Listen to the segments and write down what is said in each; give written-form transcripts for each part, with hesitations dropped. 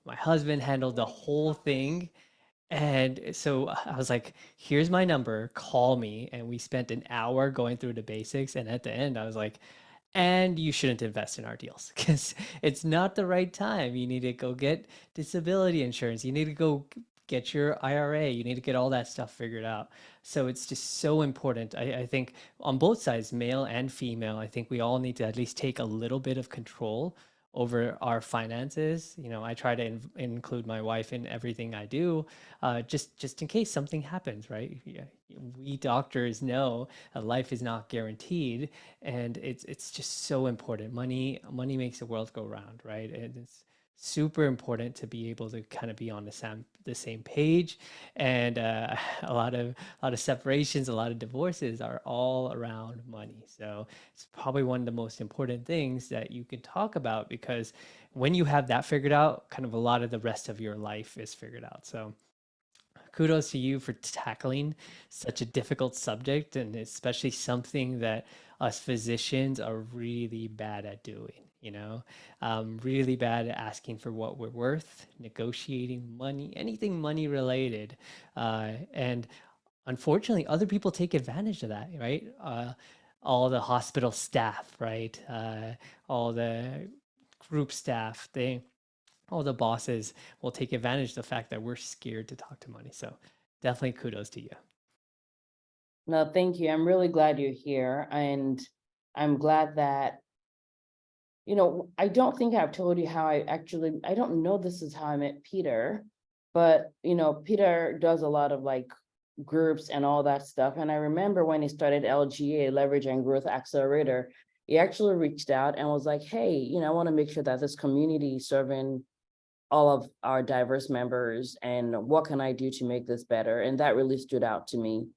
My husband handled the whole thing. And so I was like, here's my number, call me. And we spent an hour going through the basics. And at the end, I was like, and you shouldn't invest in our deals because it's not the right time. You need to go get disability insurance. You need to go get your IRA. You need to get all that stuff figured out. So it's just so important. I think on both sides, male and female, I think we all need to at least take a little bit of control over our finances. You know, I try to include my wife in everything I do, just in case something happens, right? Yeah, we doctors know life is not guaranteed, and it's just so important. Money makes the world go round, right? And it's super important to be able to kind of be on the same page. And a lot of separations, a lot of divorces are all around money. So it's probably one of the most important things that you can talk about, because when you have that figured out, kind of a lot of the rest of your life is figured out. So kudos to you for tackling such a difficult subject, and especially something that us physicians are really bad at doing, really bad at asking for what we're worth, negotiating money, anything money related. And unfortunately, other people take advantage of that, right? All the hospital staff, right? All the group staff, all the bosses will take advantage of the fact that we're scared to talk to money. So definitely kudos to you. No, thank you. I'm really glad you're here. And I'm glad that, I don't think I've told you how I don't know this is how I met Peter, but, Peter does a lot of like groups and all that stuff. And I remember when he started LGA, Leverage and Growth Accelerator, he actually reached out and was like, hey, I want to make sure that this community is serving all of our diverse members, and what can I do to make this better? And that really stood out to me.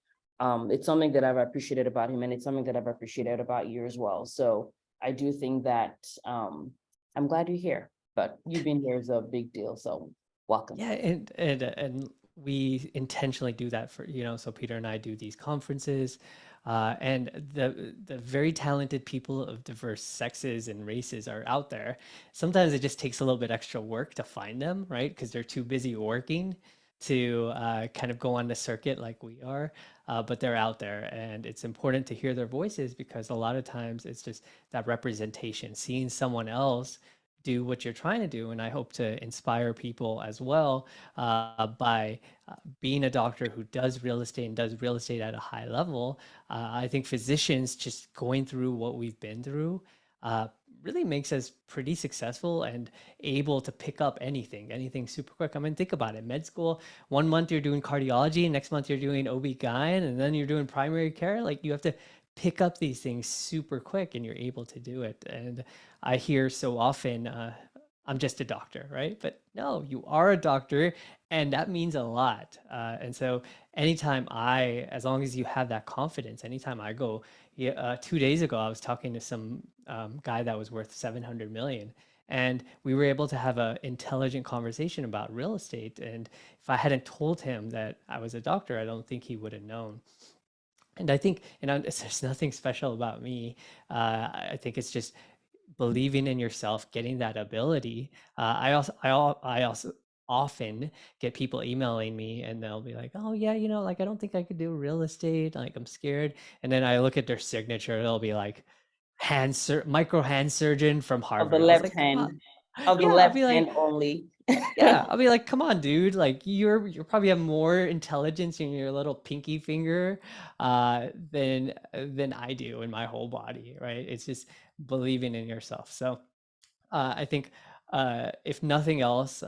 It's something that I've appreciated about him, and it's something that I've appreciated about you as well. So I do think that I'm glad you're here, but you being here is a big deal. So welcome. Yeah, and we intentionally do that for, so Peter and I do these conferences, and the very talented people of diverse sexes and races are out there. Sometimes it just takes a little bit extra work to find them, right? Because they're too busy working to kind of go on the circuit like we are, but they're out there, and it's important to hear their voices, because a lot of times it's just that representation, seeing someone else do what you're trying to do. And I hope to inspire people as well, by being a doctor who does real estate and does real estate at a high level. I think physicians just going through what we've been through uh, really makes us pretty successful and able to pick up anything super quick. I mean, think about it. Med school, 1 month you're doing cardiology, next month you're doing OB-GYN, and then you're doing primary care. Like, you have to pick up these things super quick, and you're able to do it. And I hear so often, I'm just a doctor, right? But no, you are a doctor, and that means a lot. And so, as long as you have that confidence, anytime I go, yeah, 2 days ago, I was talking to some guy that was worth 700 million. And we were able to have an intelligent conversation about real estate. And if I hadn't told him that I was a doctor, I don't think he would have known. And I think, there's nothing special about me. I think it's just believing in yourself, getting that ability. I also often get people emailing me, and they'll be like, "Oh yeah, like, I don't think I could do real estate. Like, I'm scared." And then I look at their signature; it'll be like micro hand surgeon from Of the Harvard. I was left like, "Come on." hand, of the Yeah, I'll left be hand like, only. yeah, I'll be like, come on, dude. Like, you probably have more intelligence in your little pinky finger than I do in my whole body, right? It's just believing in yourself. So I think, if nothing else,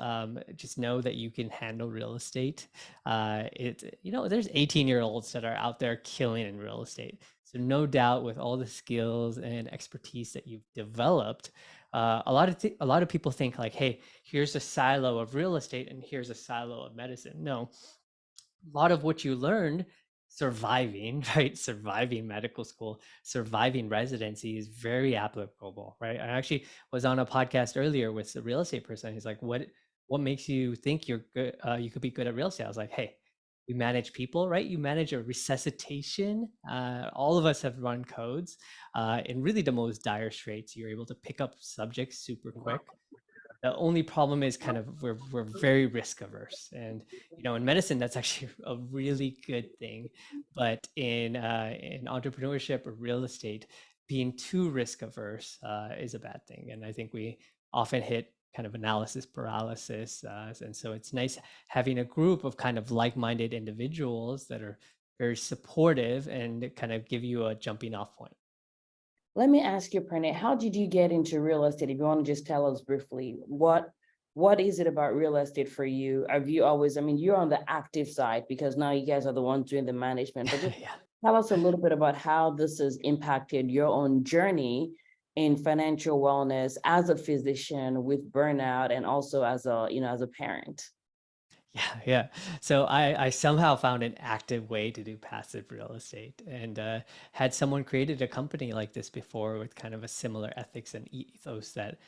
just know that you can handle real estate. There's 18-year-olds that are out there killing in real estate. So no doubt, with all the skills and expertise that you've developed, a lot of people think like, hey, here's a silo of real estate and here's a silo of medicine. No, a lot of what you learned surviving, right? Surviving medical school, surviving residency is very applicable, right? I actually was on a podcast earlier with a real estate person. He's like, what makes you think you're good? You could be good at real estate? I was like, hey, we manage people, right? You manage a resuscitation. All of us have run codes in really the most dire straits. You're able to pick up subjects super quick. The only problem is kind of we're very risk averse, and in medicine that's actually a really good thing, but in entrepreneurship or real estate, being too risk averse is a bad thing, and I think we often hit kind of analysis paralysis, and so it's nice having a group of kind of like-minded individuals that are very supportive and kind of give you a jumping off point. Let me ask you, Pranay, how did you get into real estate? If you want to just tell us briefly, what is it about real estate for you? Have you always, I mean, you're on the active side because now you guys are the ones doing the management, but just Yeah. tell us a little bit about how this has impacted your own journey in financial wellness as a physician with burnout and also as a, as a parent. Yeah, yeah. So I somehow found an active way to do passive real estate, and had someone created a company like this before with kind of a similar ethics and ethos that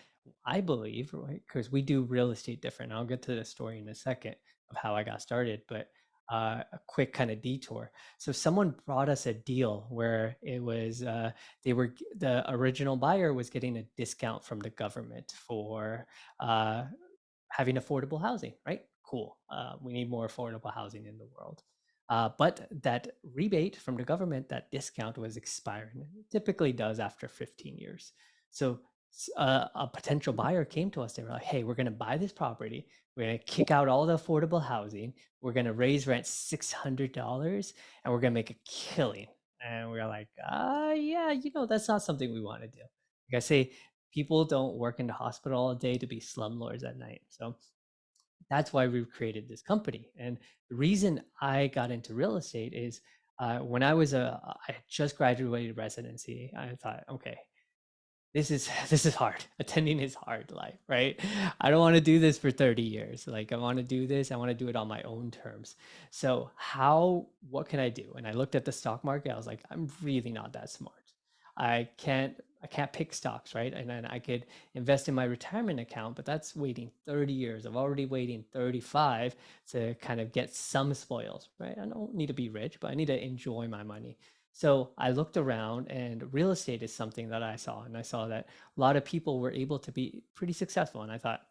I believe, right? Because we do real estate different. I'll get to the story in a second of how I got started, but a quick kind of detour. So someone brought us a deal where it was the original buyer was getting a discount from the government for uh, having affordable housing, right? Cool. We need more affordable housing in the world. But that rebate from the government, that discount was expiring. It typically does after 15 years. So a potential buyer came to us. They were like, hey, we're going to buy this property. We're going to kick out all the affordable housing. We're going to raise rent $600 and we're going to make a killing. And we are like, yeah, that's not something we want to do. Like I say, people don't work in the hospital all day to be slumlords at night. So that's why we've created this company. And the reason I got into real estate is when I had just graduated residency, I thought, okay, this is hard. Attending is hard life, right? I don't want to do this for 30 years. Like I want to do this, I want to do it on my own terms. So what can I do? And I looked at the stock market. I was like, I'm really not that smart. I can't pick stocks, right? And then I could invest in my retirement account, but that's waiting 30 years. I'm already waiting 35 to kind of get some spoils, right? I don't need to be rich, but I need to enjoy my money. So I looked around, and real estate is something that I saw, and I saw that a lot of people were able to be pretty successful. And I thought,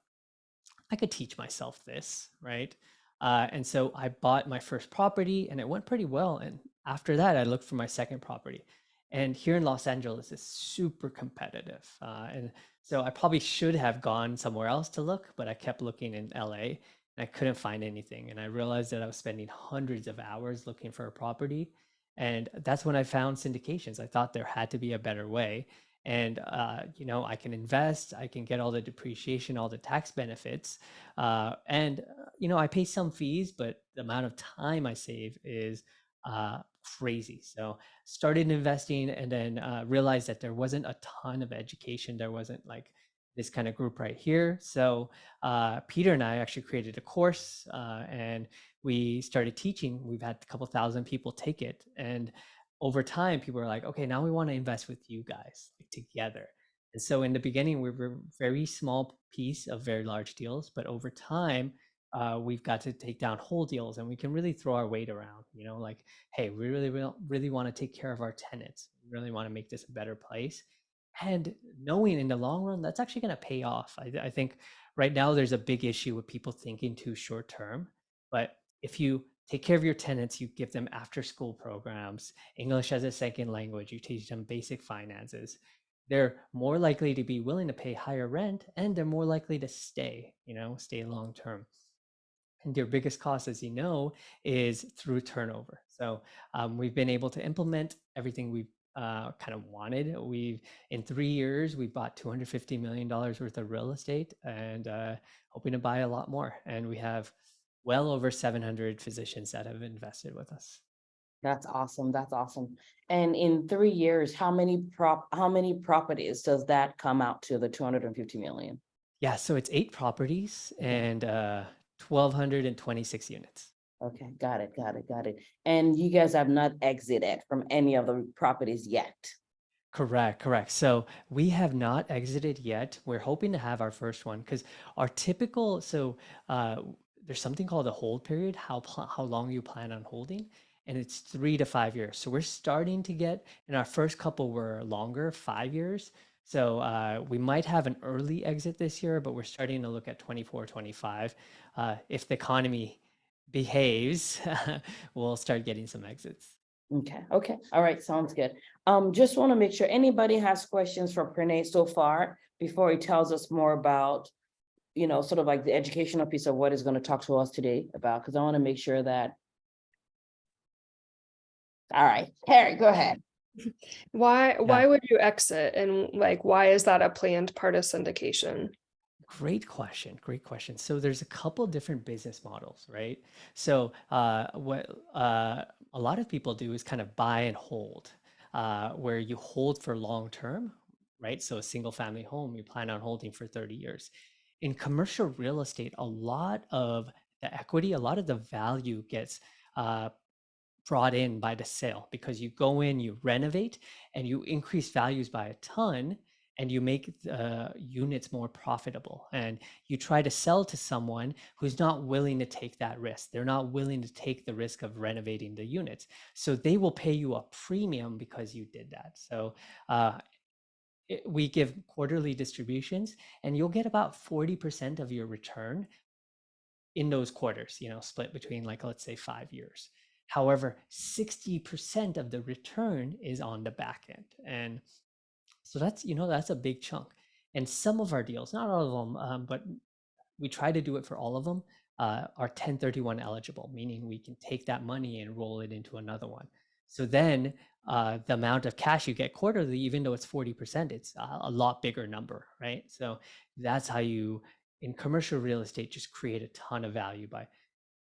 I could teach myself this, right? And so I bought my first property, and it went pretty well. And after that, I looked for my second property. And here in Los Angeles, it's super competitive. And so I probably should have gone somewhere else to look, but I kept looking in LA and I couldn't find anything. And I realized that I was spending hundreds of hours looking for a property. And that's when I found syndications. I thought there had to be a better way. And I can invest, I can get all the depreciation, all the tax benefits, and I pay some fees, but the amount of time I save is crazy. So started investing, and then realized that there wasn't a ton of education. There wasn't like this kind of group right here. So Peter and I actually created a course, and we started teaching. We've had a couple thousand people take it, and over time, people are like, okay, now we want to invest with you guys, like, together. And so in the beginning, we were a very small piece of very large deals, but over time, we've got to take down whole deals, and we can really throw our weight around. Like, hey, we really want to take care of our tenants. We really want to make this a better place. And knowing in the long run, that's actually going to pay off. I think right now there's a big issue with people thinking too short term. But if you take care of your tenants, you give them after school programs, English as a second language, you teach them basic finances, they're more likely to be willing to pay higher rent, and they're more likely to stay long term. And your biggest cost, as you know, is through turnover. So we've been able to implement everything we've kind of wanted. In 3 years, we bought $250 million worth of real estate, and hoping to buy a lot more. And we have well over 700 physicians that have invested with us. That's awesome. That's awesome. And in 3 years, how many properties does that come out to the 250 million? Yeah, so it's 8 properties Okay. and 1,226 units. Okay, got it, got it, got it. And you guys have not exited from any of the properties yet? Correct, correct. So we have not exited yet. We're hoping to have our first one because our typical, so there's something called a hold period, how long you plan on holding, and it's 3 to 5 years. So we're starting to get, and our first couple were longer, 5 years. So we might have an early exit this year, but we're starting to look at 24, 25. If the economy behaves, we'll start getting some exits. Okay, okay, all right, sounds good. Just want to make sure anybody has questions for Pranay so far before he tells us more about, sort of like the educational piece of what he's going to talk to us today about, because I want to make sure that. All right, Harry, go ahead. Why Yeah. would you exit, and like why is that a planned part of syndication? Great question. Great question. So there's a couple different business models, right? So what a lot of people do is kind of buy and hold, where you hold for long term, right? So a single family home, you plan on holding for 30 years. In commercial real estate, a lot of the equity, a lot of the value gets uh, brought in by the sale because you go in, you renovate, and you increase values by a ton, and you make the units more profitable. And you try to sell to someone who's not willing to take that risk. They're not willing to take the risk of renovating the units. So they will pay you a premium because you did that. So uh, we give quarterly distributions, and you'll get about 40% of your return in those quarters, split between, like, let's say 5 years. However, 60% of the return is on the back end. And so that's a big chunk. And some of our deals, not all of them, but we try to do it for all of them, are 1031 eligible, meaning we can take that money and roll it into another one. So then the amount of cash you get quarterly, even though it's 40%, it's a lot bigger number, right? So that's how you, in commercial real estate, just create a ton of value by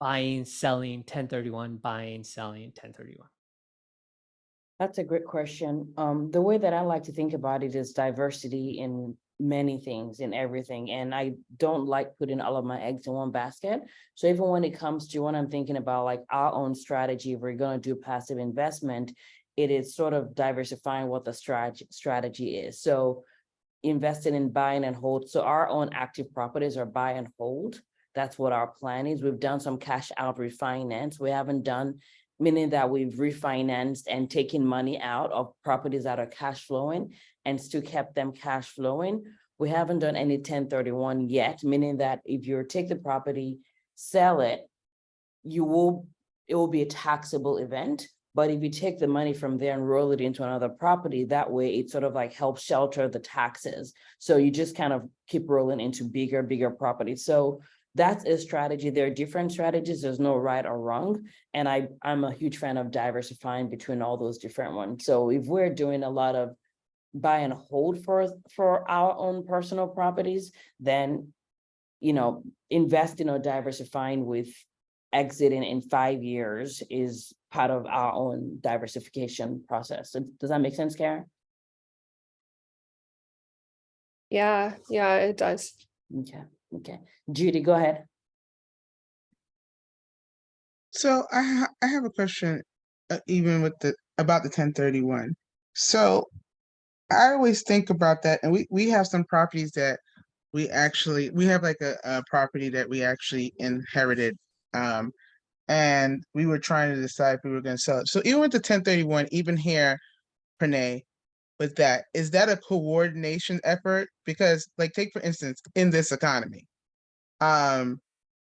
buying, selling, 1031, buying, selling, 1031. That's a great question. The way that I like to think about it is diversity in many things, in everything. And I don't like putting all of my eggs in one basket. So even when it comes to when I'm thinking about like our own strategy, if we're going to do passive investment, it is sort of diversifying what the strategy is. So invested in buying and hold. So our own active properties are buy and hold. That's what our plan is. We've done some cash out refinance. We haven't done, meaning that we've refinanced and taken money out of properties that are cash flowing and still kept them cash flowing. We haven't done any 1031 yet, meaning that if you take the property, sell it, it will be a taxable event. But if you take the money from there and roll it into another property, that way it sort of like helps shelter the taxes. So you just kind of keep rolling into bigger properties. So that's a strategy. There are different strategies. There's no right or wrong. And I'm a huge fan of diversifying between all those different ones. So if we're doing a lot of buy and hold for our own personal properties, then investing or diversifying with exiting in 5 years is part of our own diversification process. So does that make sense, Karen? Yeah, it does. Okay. Judy, go ahead. So I have a question, even with about the 1031. So I always think about that, and we have some properties that we have like a property that we actually inherited, and we were trying to decide if we were going to sell it. So even with the 1031, even here, Pranay, with that, is that a coordination effort? Because, like, take for instance, in this economy, um,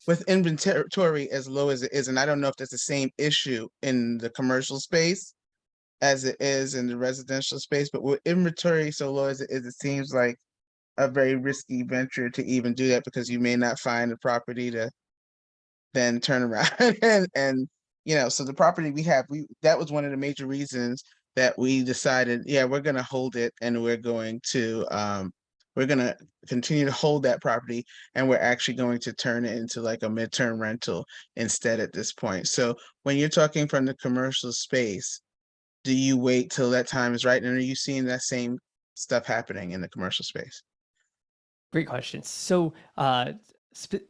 with inventory as low as it is, and I don't know if that's the same issue in the commercial space as it is in the residential space, but with inventory so low as it is, it seems like a very risky venture to even do that because you may not find a property to then turn around and so the property we have, that was one of the major reasons that we decided, yeah, we're going to hold it, and we're going to continue to hold that property, and we're actually going to turn it into like a midterm rental instead at this point. So when you're talking from the commercial space, do you wait till that time is right, and are you seeing that same stuff happening in the commercial space? Great question. So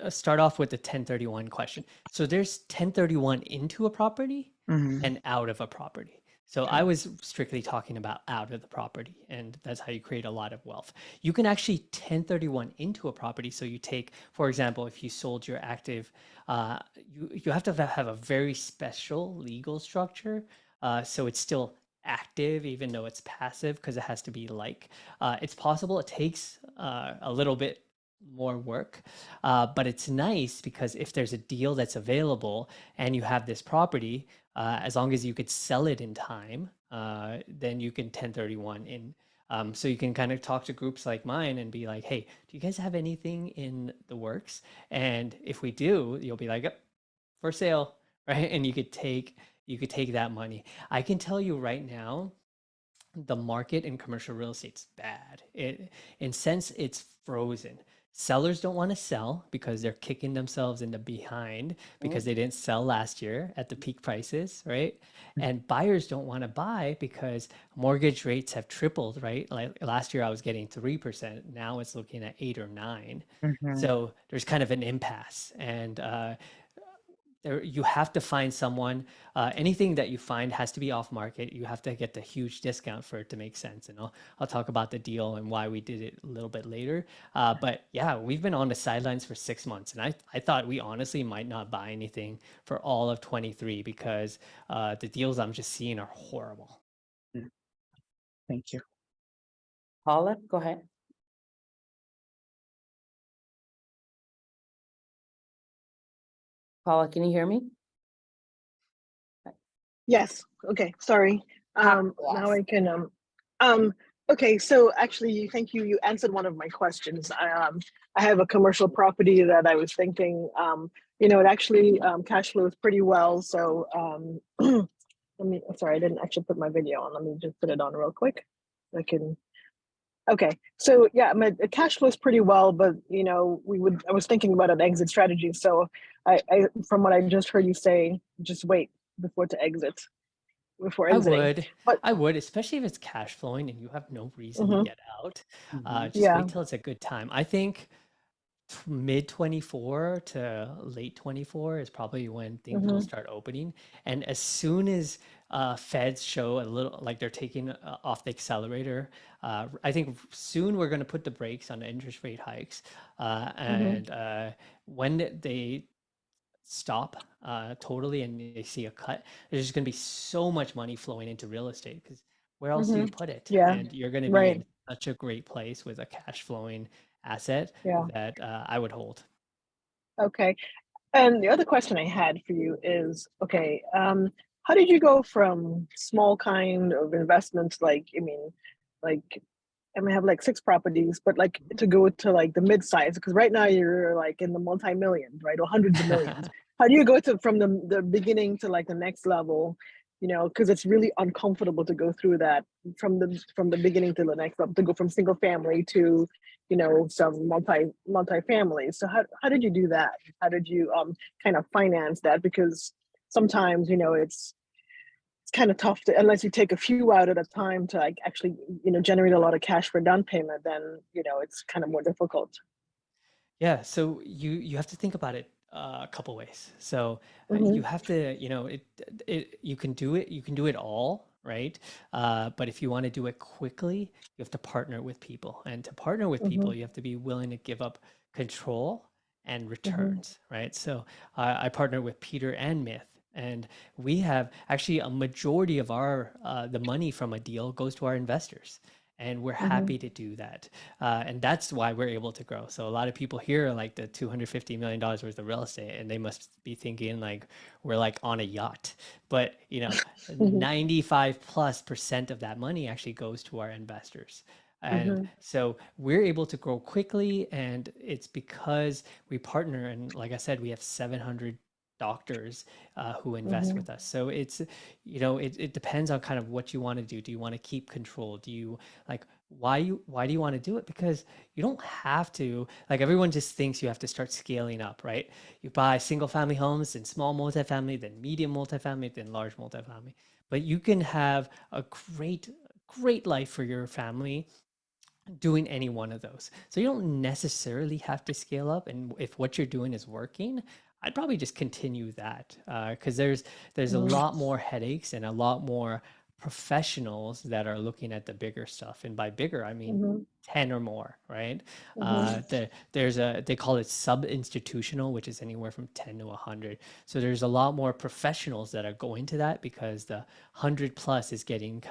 start off with the 1031 question. So there's 1031 into a property Mm-hmm. and out of a property. So I was strictly talking about out of the property, and that's how you create a lot of wealth. You can actually 1031 into a property. So you take, for example, if you sold your active, you have to have a very special legal structure. So it's still active, even though it's passive, because it has to be like, it's possible. It takes a little bit more work, but it's nice because if there's a deal that's available and you have this property, as long as you could sell it in time, then you can 1031 in. So you can kind of talk to groups like mine and be like, hey, do you guys have anything in the works? And if we do, you'll be like, yep, for sale, right? And you could take that money. I can tell you right now, the market in commercial real estate's bad. In sense, it's frozen. Sellers don't want to sell because they're kicking themselves in the behind because they didn't sell last year at the peak prices, right? And buyers don't want to buy because mortgage rates have tripled, right? Like last year I was getting 3%, now it's looking at 8 or 9. Mhm. So there's kind of an impasse, and you have to find someone. Anything that you find has to be off market. You have to get the huge discount for it to make sense. And I'll talk about the deal and why we did it a little bit later. But yeah, we've been on the sidelines for 6 months, and I thought we honestly might not buy anything for all of 23 because the deals I'm just seeing are horrible. Thank you. Paula, go ahead. Paula, can you hear me? Yes, okay, sorry. Now Yes. I can, okay, so actually, thank you, you answered one of my questions. I have a commercial property that I was thinking, it actually, cash flows pretty well, so, sorry, I didn't actually put my video on, let me just put it on real quick. I can, okay, so yeah, the cash flows pretty well, but I was thinking about an exit strategy, so from what I just heard you say, just wait before before I exiting. would, But I would, especially if it's cash flowing and you have no reason to mhm, get out. Just yeah, wait till it's a good time. I think mid 24 to late 24 is probably when things will mhm, start opening. And as soon as feds show a little like they're taking off the accelerator, I think soon we're going to put the brakes on the interest rate hikes. mhm, And when they stop totally and they see a cut, there's just going to be so much money flowing into real estate because where else do you mhm, put it? yeah, And you're going to be right, in such a great place with a cash flowing asset yeah, that I would hold. okay. And the other question I had for you is, okay, how did you go from small kind of investments, like I may have like 6 properties, but like to go to like the mid-size, because right now you're like in the multi-millions, right? Or hundreds of millions. How do you go from the beginning to like the next level? Because it's really uncomfortable to go through that from the beginning to the next level, to go from single family to, some multi families. So how did you do that? How did you kind of finance that? Because sometimes, it's kind of tough to, unless you take a few out at a time to like actually generate a lot of cash for down payment, then it's kind of more difficult. Yeah, so you have to think about it a couple ways. So you Hmm. have to, you can do it all, right? But if you want to do it quickly, you have to partner with people. And to partner with Hmm. people, you have to be willing to give up control and Hmm. returns, right? So I partner with Peter and Myth. And we have actually a majority of our the money from a deal goes to our investors, and we're Hmm. happy to do that. And that's why we're able to grow. So a lot of people hear like the $250 million worth of real estate, and they must be thinking like we're like on a yacht. But 95+% of that money actually goes to our investors. And Hmm. so we're able to grow quickly, and it's because we partner. And like I said, we have 700 doctors who invest Hmm. with us. So it depends on kind of what you want to do. Do you want to keep control? Do you like why do you want to do it? Because you don't have to, like, everyone just thinks you have to start scaling up, right? You buy single family homes, then small multifamily, then medium multifamily, then large multifamily. But you can have a great life for your family doing any one of those. So you don't necessarily have to scale up. And if what you're doing is working, I'd probably just continue that, because there's a lot more headaches and a lot more professionals that are looking at the bigger stuff. And by bigger, I mean Hmm. 10 or more, right? Mhm. They call it sub-institutional, which is anywhere from 10 to 100. So there's a lot more professionals that are going to that because the 100 plus is getting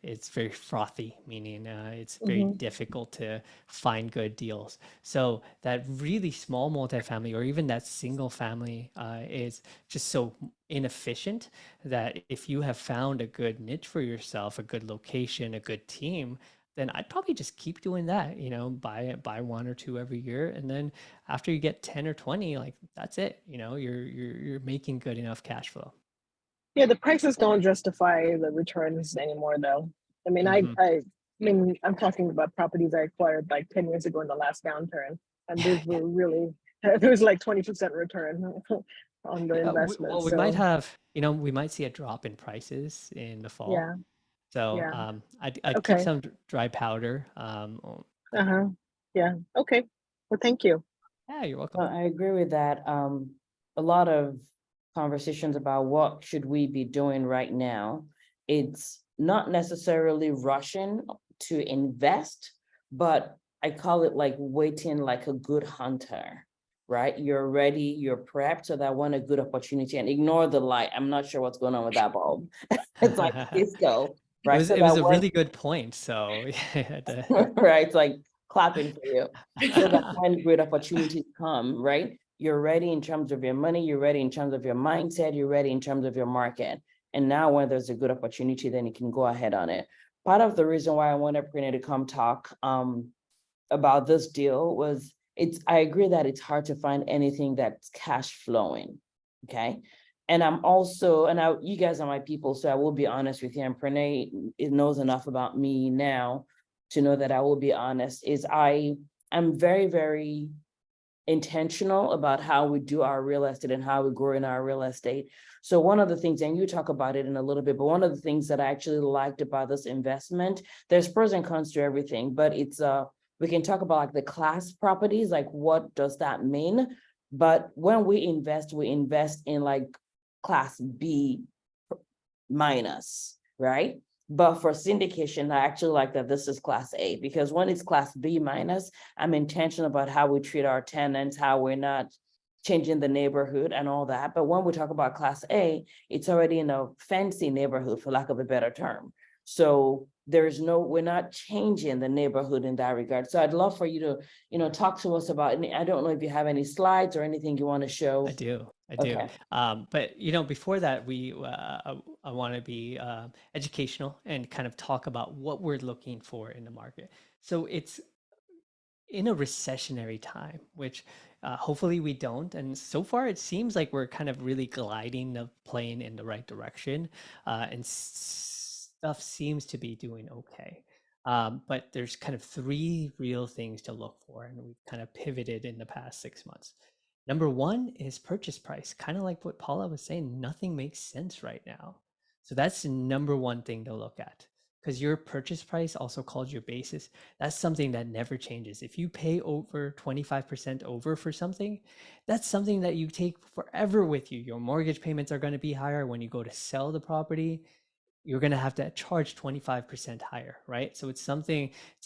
it's very frothy, meaning it's very Mhm. difficult to find good deals. So that really small multifamily or even that single family is just so inefficient that if you have found a good niche for yourself, a good location, a good team, then I'd probably just keep doing that, buy one or two every year. And then after you get 10 or 20, like that's it. You're making good enough cash flow. Yeah, the prices don't justify the returns anymore, though. I mean, Hmm. I mean, I'm talking about properties I acquired like 10 years ago in the last downturn, and Yeah, those yeah. were really, there was like 20% return on the Yeah, investment. well, we might So have, we might see a drop in prices in the fall. yeah, So yeah, I'd keep okay, some dry powder. Yeah. uh-huh, yeah, okay. Well, thank you. Yeah, you're welcome. I agree with that. A lot of conversations about what should we be doing right now. It's not necessarily rushing to invest, but I call it like waiting like a good hunter, right? You're ready, you're prepped so that when a good opportunity, and ignore the light. I'm not sure what's going on with that bulb. It's like disco, It right? was So it was that a when really good point. So yeah, right? It's like clapping for you. So that when great opportunities come, right? You're ready in terms of your money, you're ready in terms of your mindset, you're ready in terms of your market. And now when there's a good opportunity, then you can go ahead on it. Part of the reason why I wanted Pranay to come talk about this deal was I agree that it's hard to find anything that's cash flowing. Okay. And I'm also, you guys are my people, so I will be honest with you. And Pranay knows enough about me now to know that I will be honest, I'm very, very intentional about how we do our real estate and how we grow in our real estate. So one of the things, and you talk about it in a little bit, but one of the things that I actually liked about this investment, there's pros and cons to everything, but we can talk about like the class properties, like what does that mean? But when we invest in like class B minus, right? But for syndication, I actually like that this is class A, because when it's class B minus, I'm intentional about how we treat our tenants, how we're not changing the neighborhood and all that. But when we talk about class A, it's already in a fancy neighborhood, for lack of a better term. So we're not changing the neighborhood in that regard. So I'd love for you to, talk to us about, and I don't know if you have any slides or anything you want to show. I do. I do. Okay. But before that, I want to be educational and kind of talk about what we're looking for in the market. So it's in a recessionary time, which hopefully we don't. And so far, it seems like we're kind of really gliding the plane in the right direction, and stuff seems to be doing okay. But there's kind of three real things to look for, and we've kind of pivoted in the past 6 months. Number one is purchase price. Kind of like what Paula was saying, nothing makes sense right now. So that's the number one thing to look at, because your purchase price, also called your basis, that's something that never changes. If you pay over 25% over for something, that's something that you take forever with you. Your mortgage payments are going to be higher. When you go to sell the property, you're going to have to charge 25% higher, right? So it's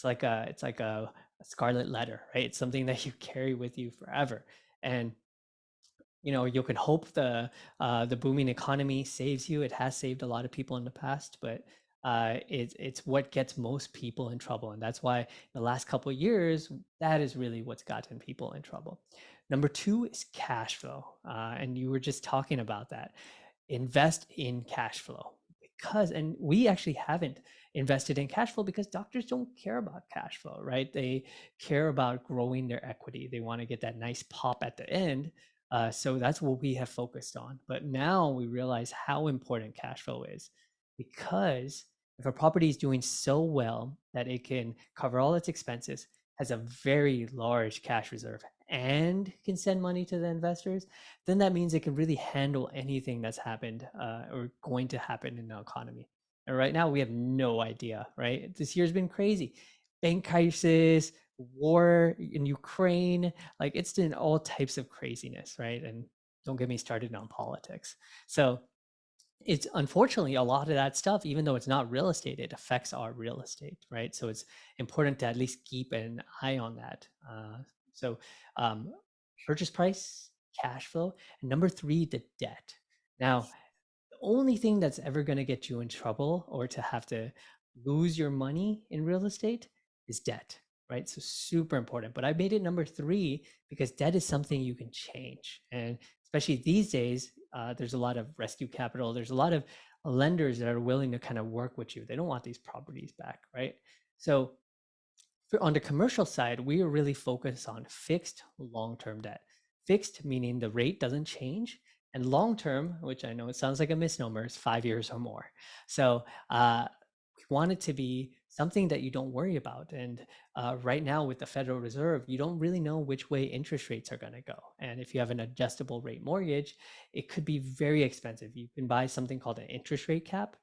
like a scarlet letter, right? It's something that you carry with you forever. And you can hope the booming economy saves you. It has saved a lot of people in the past, but it's what gets most people in trouble, and that's why in the last couple of years, that is really what's gotten people in trouble. Number two is cash flow, and you were just talking about that. Invest in cash flow, and we actually haven't invested in cash flow because doctors don't care about cash flow, right? They care about growing their equity. They want to get that nice pop at the end. So that's what we have focused on. But now we realize how important cash flow is, because if a property is doing so well that it can cover all its expenses, has a very large cash reserve, and can send money to the investors, then that means it can really handle anything that's happened or going to happen in the economy. And right now, we have no idea, right? This year's been crazy. Bank crisis, war in Ukraine, like it's been all types of craziness, right? And don't get me started on politics. So it's unfortunately a lot of that stuff, even though it's not real estate, it affects our real estate, right? So it's important to at least keep an eye on that. So um, purchase price, cash flow, and number three, the debt. Now, the only thing that's ever going to get you in trouble or to have to lose your money in real estate is debt, right? So super important. But I made it number three because debt is something you can change. And especially these days, there's a lot of rescue capital. There's a lot of lenders that are willing to kind of work with you. They don't want these properties back, right? So on the commercial side, we are really focused on fixed long-term debt. Fixed meaning the rate doesn't change, and long-term, which I know it sounds like a misnomer, is 5 years or more. So we want it to be something that you don't worry about. And right now with the Federal Reserve, you don't really know which way interest rates are going to go. And if you have an adjustable rate mortgage, it could be very expensive. You can buy something called an interest rate cap,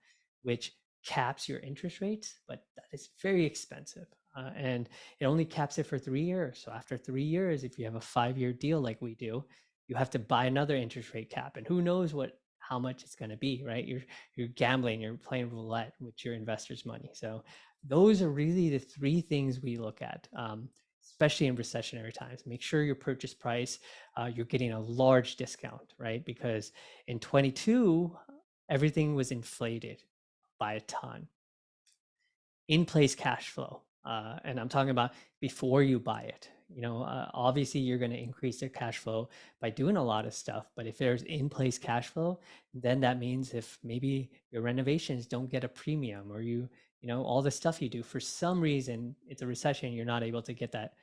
which caps your interest rates, but that is very expensive. And it only caps it for 3 years. So after 3 years, if you have a 5-year deal like we do, you have to buy another interest rate cap, and who knows how much it's going to be, right? You're gambling, you're playing roulette with your investors' money. So those are really the three things we look at, especially in recessionary times. Make sure your purchase price, you're getting a large discount, right? Because in 22, everything was inflated by a ton. In place cash flow. And I'm talking about before you buy it. Obviously you're going to increase your cash flow by doing a lot of stuff. But if there's in place cash flow, then that means if maybe your renovations don't get a premium, or all the stuff you do, for some reason, it's a recession, you're not able to get that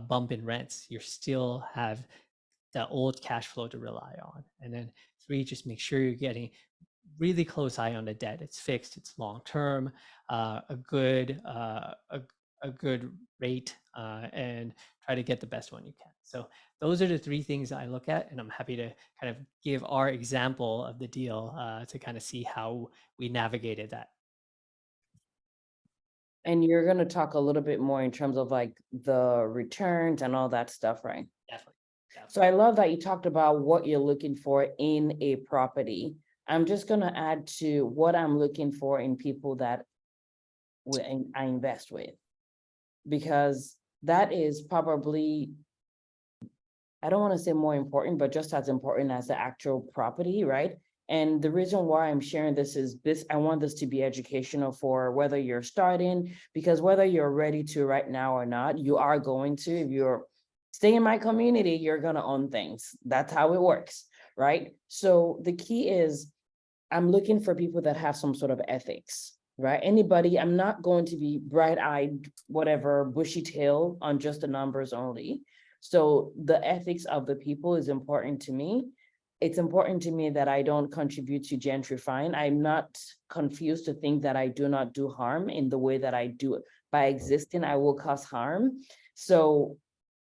bump in rents, you still have the old cash flow to rely on. And then three, just make sure you're getting really close eye on the debt. It's fixed, it's long term, a good rate, and try to get the best one you can. So those are the three things I look at, and I'm happy to kind of give our example of the deal to kind of see how we navigated that. And you're gonna talk a little bit more in terms of like the returns and all that stuff, right? Definitely. So I love that you talked about what you're looking for in a property. I'm just gonna add to what I'm looking for in people that I invest with. Because that is probably, I don't want to say more important, but just as important as the actual property, right? And the reason why I'm sharing this is I want this to be educational for whether you're starting, because whether you're ready to right now or not, you are going to. If you're staying in my community, you're going to own things. That's how it works, right? So the key is I'm looking for people that have some sort of ethics, right? Anybody, I'm not going to be bright-eyed, whatever, bushy-tailed on just the numbers only. So the ethics of the people is important to me. It's important to me that I don't contribute to gentrifying. I'm not confused to think that I do not do harm in the way that I do it. By existing, I will cause harm. So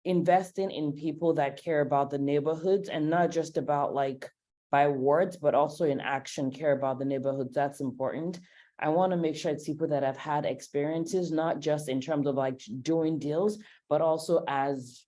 investing in people that care about the neighborhoods and not just about like by words, but also in action, care about the neighborhoods, that's important. I want to make sure it's people that have had experiences, not just in terms of like doing deals, but also as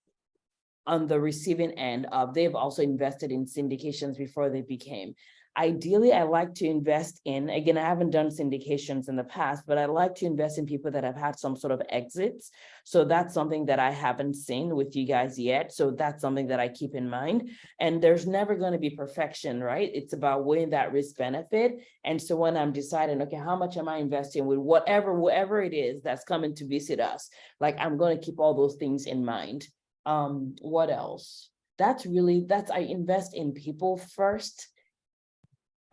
on the receiving end of they've also invested in syndications before they became. Ideally, I like to invest in, again, I haven't done syndications in the past, but I like to invest in people that have had some sort of exits. So that's something that I haven't seen with you guys yet. So that's something that I keep in mind. And there's never going to be perfection, right? It's about weighing that risk benefit. And so when I'm deciding, okay, how much am I investing with whatever it is that's coming to visit us, like I'm going to keep all those things in mind. What else? That's I invest in people first.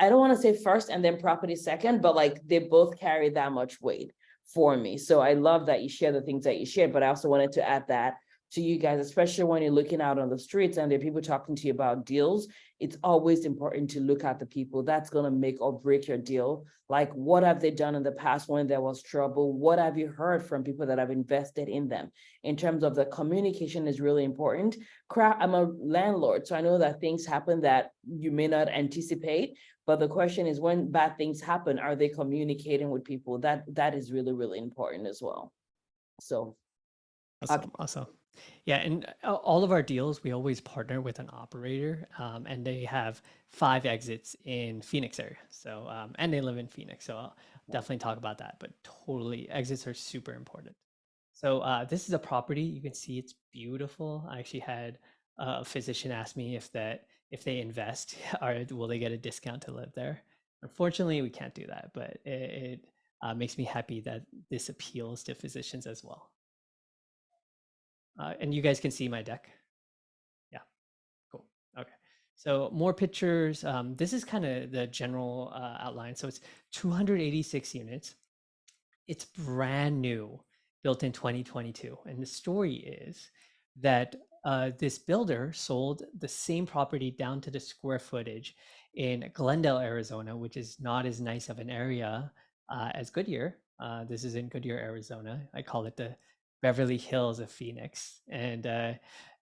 I don't want to say first and then property second, but like they both carry that much weight for me. So I love that you share the things that you shared, but I also wanted to add that to you guys, especially when you're looking out on the streets and there are people talking to you about deals. It's always important to look at the people that's going to make or break your deal. Like, what have they done in the past when there was trouble? What have you heard from people that have invested in them? In terms of the communication is really important. I'm a landlord, so I know that things happen that you may not anticipate. But the question is, when bad things happen, are they communicating with people? That is really, really important as well. So. Awesome. Yeah, and all of our deals, we always partner with an operator, and they have 5 exits in Phoenix area. So, and they live in Phoenix, so I'll definitely talk about that. But totally, exits are super important. So, this is a property. You can see it's beautiful. I actually had a physician ask me if they invest, or will they get a discount to live there? Unfortunately, we can't do that, but it makes me happy that this appeals to physicians as well. And you guys can see my deck. Yeah, cool. Okay. So more pictures. This is kind of the general outline. So it's 286 units. It's brand new, built in 2022. And the story is that this builder sold the same property down to the square footage in Glendale, Arizona, which is not as nice of an area as Goodyear. This is in Goodyear, Arizona. I call it the Beverly Hills of Phoenix. And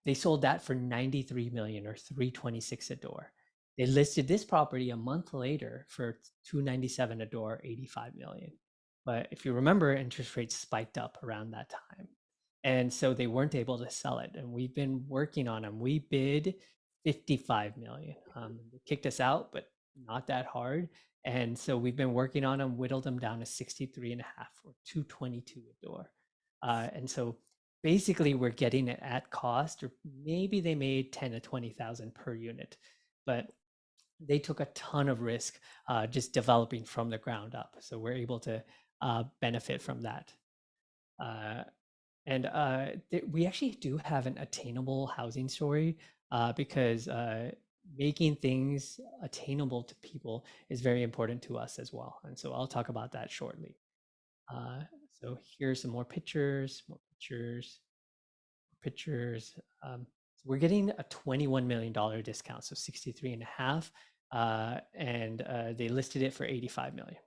they sold that for 93 million or 326 a door. They listed this property a month later for 297 a door, 85 million. But if you remember, interest rates spiked up around that time. And so they weren't able to sell it. And we've been working on them. We bid 55 million. They kicked us out, but not that hard. And so we've been working on them, whittled them down to 63 and a half or 222 a door. And so basically we're getting it at cost, or maybe they made 10 to 20,000 per unit. But they took a ton of risk just developing from the ground up. So we're able to benefit from that. And we actually do have an attainable housing story because making things attainable to people is very important to us as well. And so I'll talk about that shortly. So here's some more pictures, pictures. So we're getting a $21 million discount, so 63 and a half. And they listed it for 85 million.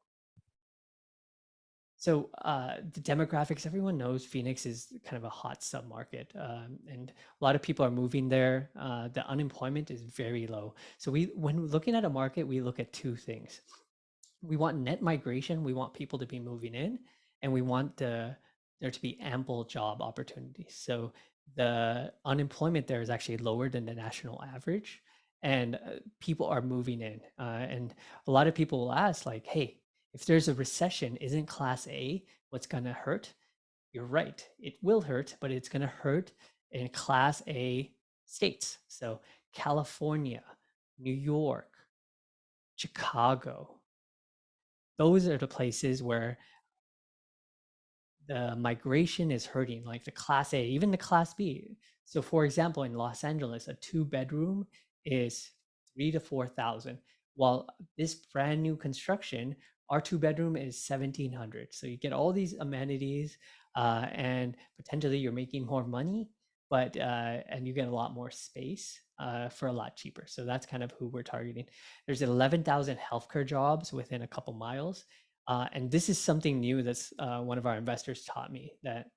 So the demographics, everyone knows Phoenix is kind of a hot submarket, and a lot of people are moving there. The unemployment is very low. So when looking at a market, we look at two things. We want net migration. We want people to be moving in, and we want there to be ample job opportunities. So the unemployment there is actually lower than the national average, and people are moving in. And a lot of people will ask, like, hey, if there's a recession, isn't Class A what's going to hurt? You're right. It will hurt, but it's going to hurt in Class A states. So California, New York, Chicago, those are the places where the migration is hurting, like the Class A, even the Class B. So, for example, in Los Angeles, a 2-bedroom is 3 to 4,000, while this brand new construction, our 2-bedroom is 1,700. So you get all these amenities, and potentially you're making more money, but and you get a lot more space for a lot cheaper. So that's kind of who we're targeting. There's 11,000 healthcare jobs within a couple miles. And this is something new that's one of our investors taught me, that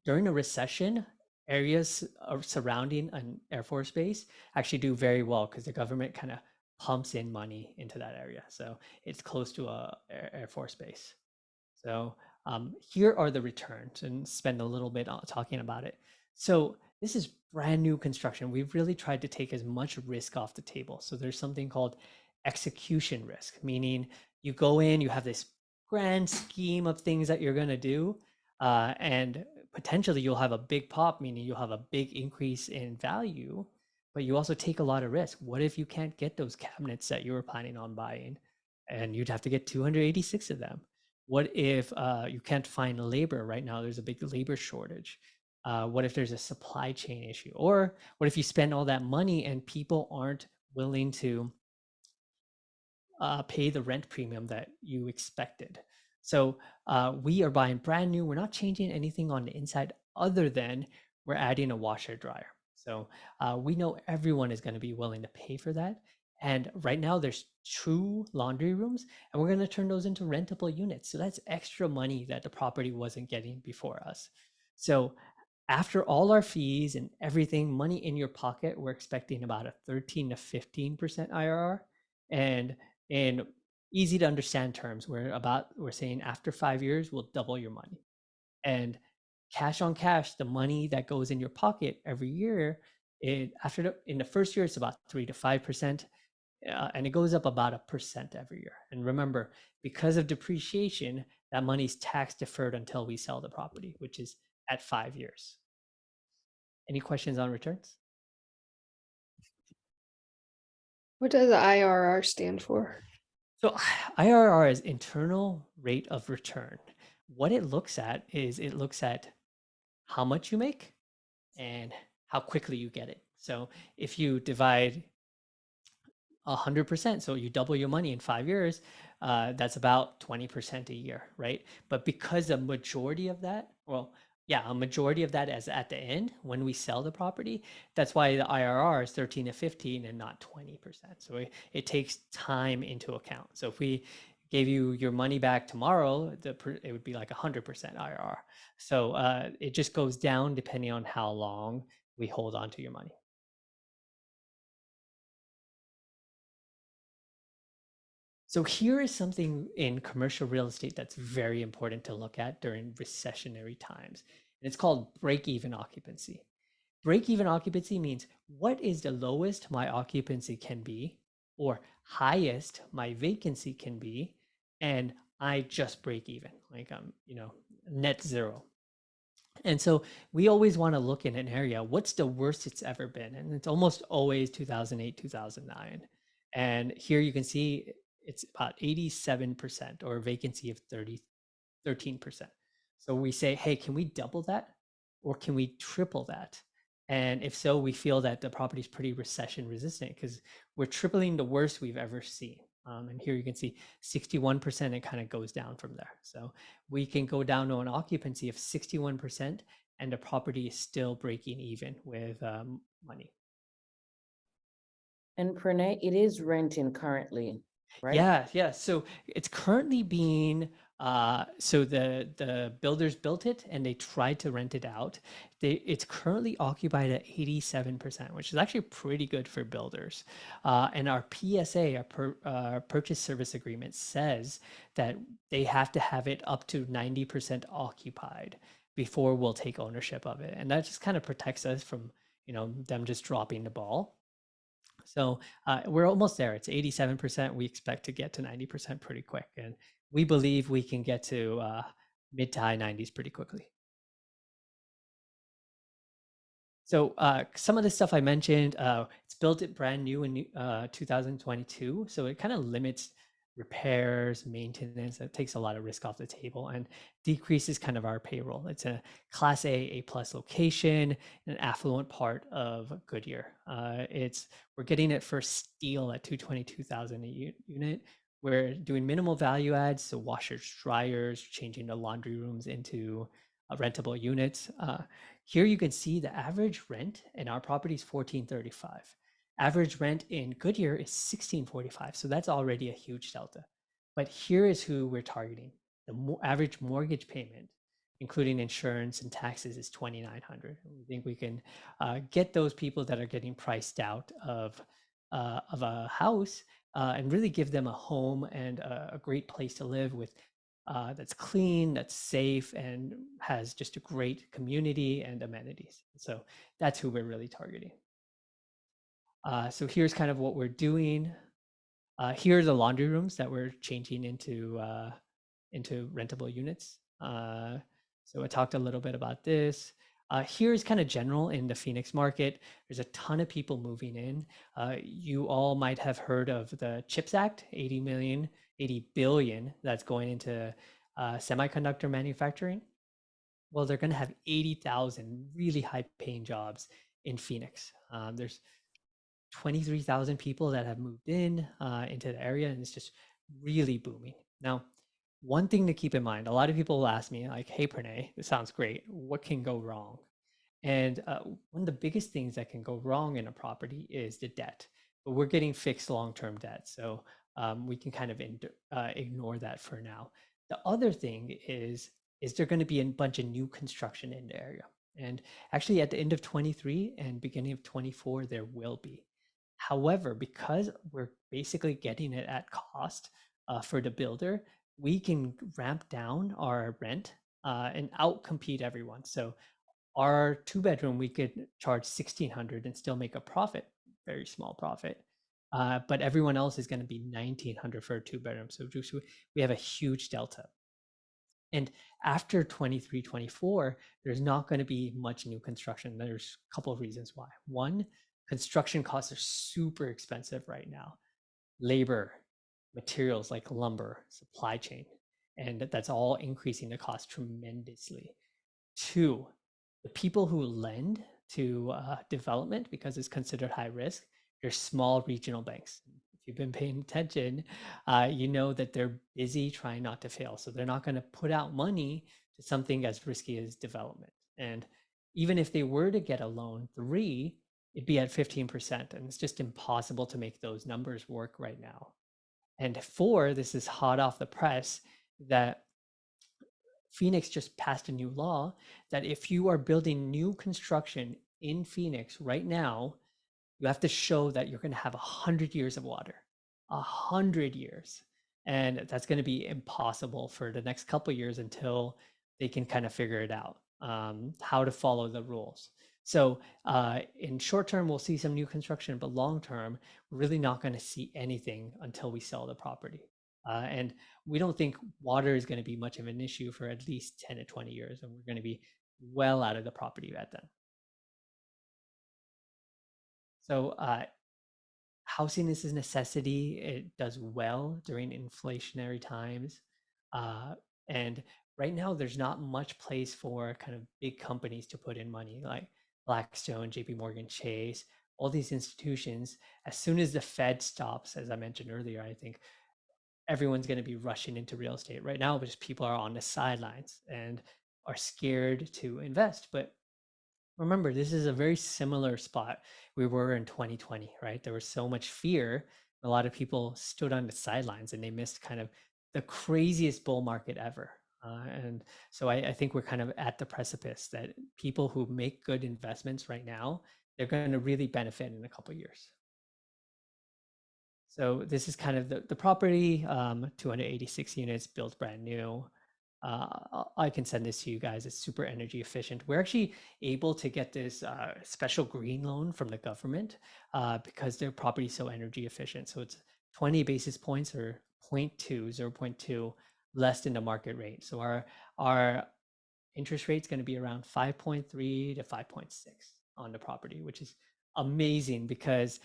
during a recession, areas surrounding an Air Force base actually do very well because the government kind of pumps in money into that area. So it's close to a Air Force base. So here are the returns, and spend a little bit on talking about it. So this is brand new construction. We've really tried to take as much risk off the table. So there's something called execution risk, meaning you go in, you have this grand scheme of things that you're going to do, and potentially you'll have a big pop, meaning you'll have a big increase in value, but you also take a lot of risk. What if you can't get those cabinets that you were planning on buying, and you'd have to get 286 of them? What if you can't find labor right now? There's a big labor shortage. What if there's a supply chain issue? Or what if you spend all that money and people aren't willing to pay the rent premium that you expected? So we are buying brand new. We're not changing anything on the inside other than we're adding a washer dryer. So we know everyone is going to be willing to pay for that. And right now there's 2 laundry rooms, and we're going to turn those into rentable units. So that's extra money that the property wasn't getting before us. So after all our fees and everything, money in your pocket, we're expecting about a 13 to 15% IRR. And in easy to understand terms, we're saying after 5 years, we'll double your money. And cash on cash, the money that goes in your pocket every year, in the first year, it's about 3 to 5%. And it goes up about 1% every year. And remember, because of depreciation, that money's tax deferred until we sell the property, which is at 5 years. Any questions on returns? What does the IRR stand for? So IRR is internal rate of return. What it looks at is it looks at how much you make and how quickly you get it. So if you divide 100%, so you double your money in 5 years, that's about 20% a year, right? But because a majority of that, well, yeah, a majority of that is at the end when we sell the property. That's why the IRR is 13 to 15 and not 20%. So it takes time into account. So if we gave you your money back tomorrow, it would be like 100% IRR. So it just goes down depending on how long we hold on to your money. So here is something in commercial real estate that's very important to look at during recessionary times. And it's called break-even occupancy. Break-even occupancy means what is the lowest my occupancy can be or highest my vacancy can be, and I just break even, like I'm, net zero. And so we always want to look in an area, what's the worst it's ever been? And it's almost always 2008, 2009. And here you can see it's about 87% or a vacancy of 13%. So we say, hey, can we double that or can we triple that? And if so, we feel that the property is pretty recession resistant because we're tripling the worst we've ever seen. And here you can see 61%, it kind of goes down from there. So we can go down to an occupancy of 61% and the property is still breaking even with money. And Pranay, it is renting currently, right? Yeah. So it's currently being so the builders built it and they tried to rent it out. It's currently occupied at 87%, which is actually pretty good for builders. And our PSA, our purchase service agreement, says that they have to have it up to 90% occupied before we'll take ownership of it, and that just kind of protects us from them just dropping the ball. So we're almost there. It's 87%. We expect to get to 90% pretty quick. And we believe we can get to mid to high 90s pretty quickly. So some of the stuff I mentioned, it's built it brand new in 2022. So it kind of limits repairs, maintenance. It takes a lot of risk off the table and decreases kind of our payroll. It's a Class A plus location, an affluent part of Goodyear. We're getting it for steel at $222,000 a unit. We're doing minimal value adds, so washers, dryers, changing the laundry rooms into rentable units. Here you can see the average rent in our property is $1,435. Average rent in Goodyear is $1,645, so that's already a huge delta. But here is who we're targeting. The average mortgage payment, including insurance and taxes, is $2,900. We think we can get those people that are getting priced out of a house and really give them a home and a great place to live with that's clean, that's safe, and has just a great community and amenities. So that's who we're really targeting. So here's kind of what we're doing. Here are the laundry rooms that we're changing into rentable units. So I talked a little bit about this. Here's kind of general in the Phoenix market. There's a ton of people moving in. You all might have heard of the CHIPS Act, 80 billion that's going into semiconductor manufacturing. Well, they're going to have 80,000 really high paying jobs in Phoenix. There's 23,000 people that have moved in into the area, and it's just really booming. Now, one thing to keep in mind, a lot of people will ask me like, hey, Pranay, this sounds great. What can go wrong? And one of the biggest things that can go wrong in a property is the debt. But we're getting fixed long-term debt, so we can kind of ignore that for now. The other thing is there going to be a bunch of new construction in the area? And actually, at the end of 23 and beginning of 24, there will be. However, because we're basically getting it at cost for the builder, we can ramp down our rent and outcompete everyone. So our 2 bedroom, we could charge 1,600 and still make a profit, very small profit. But everyone else is going to be 1,900 for a 2 bedroom. So we have a huge delta. And after 23, 24, there's not going to be much new construction. There's a couple of reasons why. One, construction costs are super expensive right now. Labor, materials like lumber, supply chain, and that's all increasing the cost tremendously. Two, the people who lend to development because it's considered high risk, they're small regional banks. If you've been paying attention, you know that they're busy trying not to fail. So they're not going to put out money to something as risky as development. And even if they were to get a loan, it'd be at 15%. And it's just impossible to make those numbers work right now. And four, this is hot off the press, that Phoenix just passed a new law that if you are building new construction in Phoenix right now, you have to show that you're going to have 100 years of water, 100 years. And that's going to be impossible for the next couple of years until they can kind of figure it out, how to follow the rules. So in short term, we'll see some new construction, but long term, we're really not going to see anything until we sell the property. And we don't think water is going to be much of an issue for at least 10 to 20 years, and we're going to be well out of the property at then. So housing is a necessity. It does well during inflationary times. And right now, there's not much place for kind of big companies to put in money like Blackstone, JP Morgan Chase, all these institutions. As soon as the Fed stops, as I mentioned earlier, I think everyone's going to be rushing into real estate right now, because people are on the sidelines and are scared to invest. But remember, this is a very similar spot we were in 2020, right? There was so much fear. A lot of people stood on the sidelines and they missed kind of the craziest bull market ever. And so I think we're kind of at the precipice that people who make good investments right now, they're going to really benefit in a couple of years. So this is kind of the property, 286 units built brand new. I can send this to you guys. It's super energy efficient. We're actually able to get this special green loan from the government because their property is so energy efficient. So it's 20 basis points or 0.2 less than the market rate. So our interest rate is going to be around 5.3 to 5.6 on the property, which is amazing because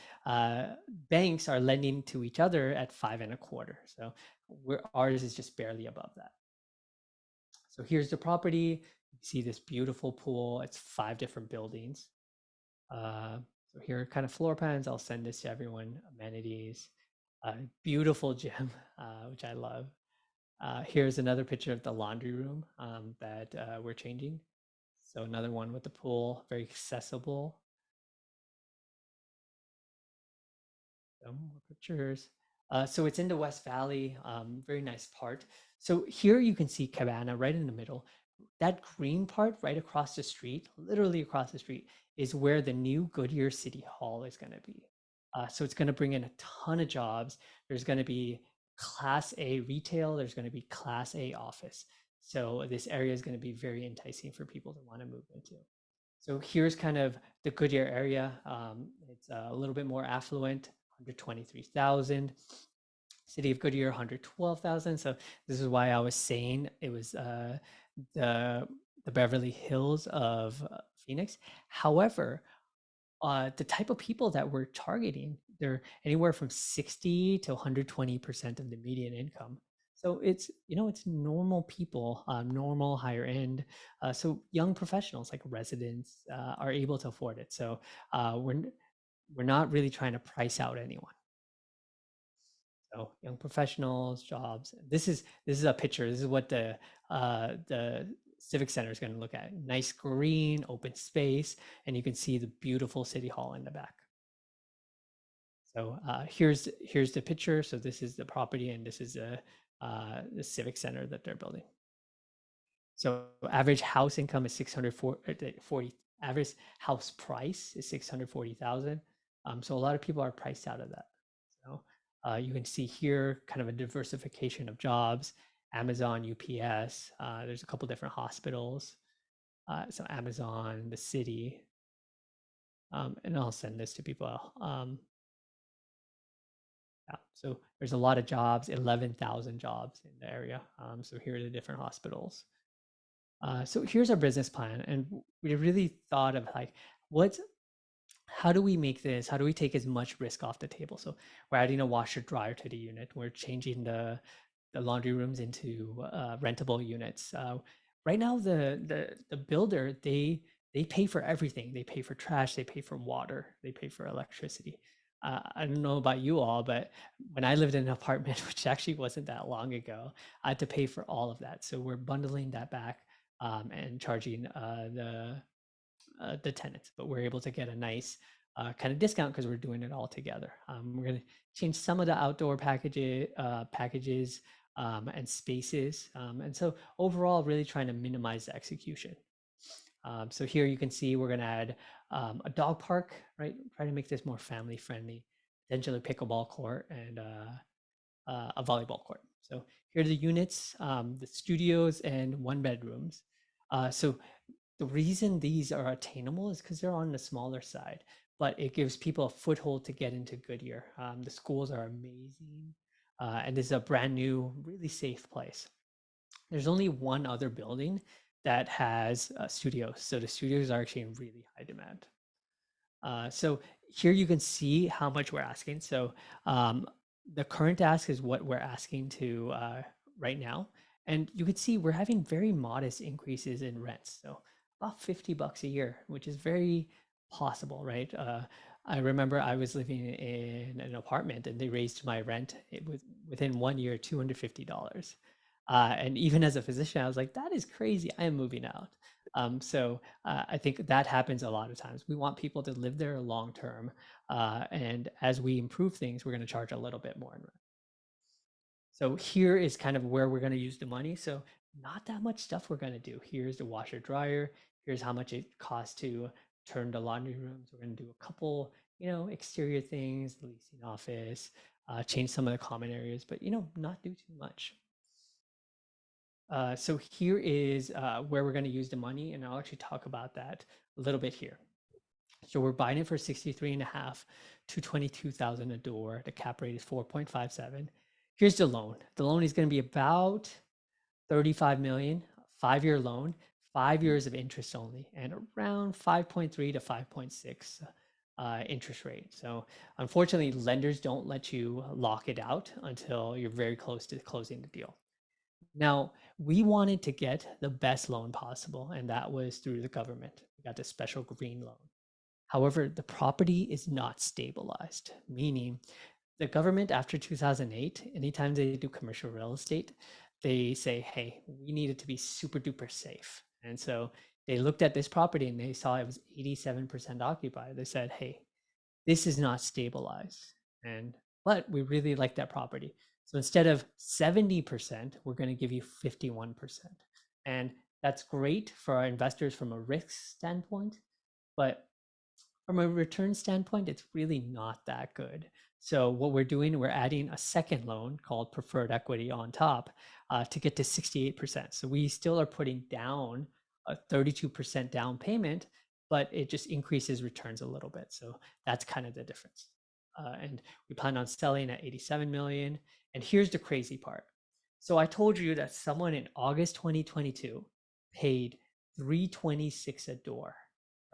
banks are lending to each other at 5.25. So ours is just barely above that. So here's the property. You see this beautiful pool. It's 5 different buildings. So here are kind of floor plans. I'll send this to everyone. Amenities, beautiful gym, which I love. Here's another picture of the laundry room that we're changing. So another one with the pool, very accessible. Some more pictures. So it's in the West Valley, very nice part. So here you can see Cabana right in the middle. That green part right across the street, literally across the street, is where the new Goodyear City Hall is going to be. So it's going to bring in a ton of jobs. There's going to be Class A retail. There's going to be Class A office. So this area is going to be very enticing for people to want to move into. So here's kind of the Goodyear area. It's a little bit more affluent, 123,000. City of Goodyear, 112,000. So this is why I was saying it was the Beverly Hills of Phoenix. However, the type of people that we're targeting, they're anywhere from 60 to 120% of the median income. So it's, it's normal people, normal higher end. So young professionals like residents are able to afford it. So we're not really trying to price out anyone. So young professionals, jobs. This is a picture. This is what the Civic Center is going to look at. Nice green, open space, and you can see the beautiful City Hall in the back. So here's the picture. So this is the property, and this is the Civic Center that they're building. So average house income is 640. Average house price is 640,000. So a lot of people are priced out of that. So you can see here kind of a diversification of jobs. Amazon, UPS. There's a couple different hospitals. So Amazon, the city, and I'll send this to people. Yeah, so there's a lot of jobs, 11,000 jobs in the area. So here are the different hospitals. So here's our business plan, and we really thought of like, how do we make this? How do we take as much risk off the table? So we're adding a washer dryer to the unit. We're changing the laundry rooms into rentable units. Right now, the builder, they pay for everything. They pay for trash. They pay for water. They pay for electricity. I don't know about you all, but when I lived in an apartment, which actually wasn't that long ago, I had to pay for all of that. So we're bundling that back and charging the tenants, but we're able to get a nice kind of discount because we're doing it all together. We're going to change some of the outdoor packages and spaces. And so overall, really trying to minimize the execution. So here you can see we're going to add a dog park, right? Try to make this more family friendly, potentially pickleball court and a volleyball court. So here are the units, the studios and 1 bedrooms. So the reason these are attainable is because they're on the smaller side, but it gives people a foothold to get into Goodyear. The schools are amazing, and this is a brand new, really safe place. There's only one other building that has studios, so the studios are actually in really high demand. So here you can see how much we're asking. So the current ask is what we're asking to right now. And you can see we're having very modest increases in rents. So about $50 a year, which is very possible, right? I remember I was living in an apartment and they raised my rent. It was within 1 year, $250. And even as a physician, I was like, that is crazy. I am moving out. So I think that happens a lot of times. We want people to live there long term. And as we improve things, we're going to charge a little bit more in rent. So here is kind of where we're going to use the money. So not that much stuff we're going to do. Here's the washer dryer. Here's how much it costs to turn the laundry rooms. We're going to do a couple, exterior things, the leasing office, change some of the common areas, but, not do too much. So here is where we're going to use the money, and I'll actually talk about that a little bit here. So we're buying it for 63.5 to 22,000 a door. The cap rate is 4.57. Here's the loan. The loan is going to be about 35 million, 5-year loan, 5 years of interest only, and around 5.3 to 5.6 interest rate. So unfortunately, lenders don't let you lock it out until you're very close to closing the deal. Now, we wanted to get the best loan possible, and that was through the government. We got the special green loan. However, the property is not stabilized, meaning the government after 2008, anytime they do commercial real estate, they say, hey, we need it to be super duper safe. And so they looked at this property and they saw it was 87% occupied. They said, hey, this is not stabilized. But we really like that property. So instead of 70%, we're going to give you 51%. And that's great for our investors from a risk standpoint, but from a return standpoint, it's really not that good. So what we're doing, we're adding a second loan called preferred equity on top to get to 68%. So we still are putting down a 32% down payment, but it just increases returns a little bit. So that's kind of the difference. And we plan on selling at 87 million. And here's the crazy part. So I told you that someone in August 2022 paid 326 a door,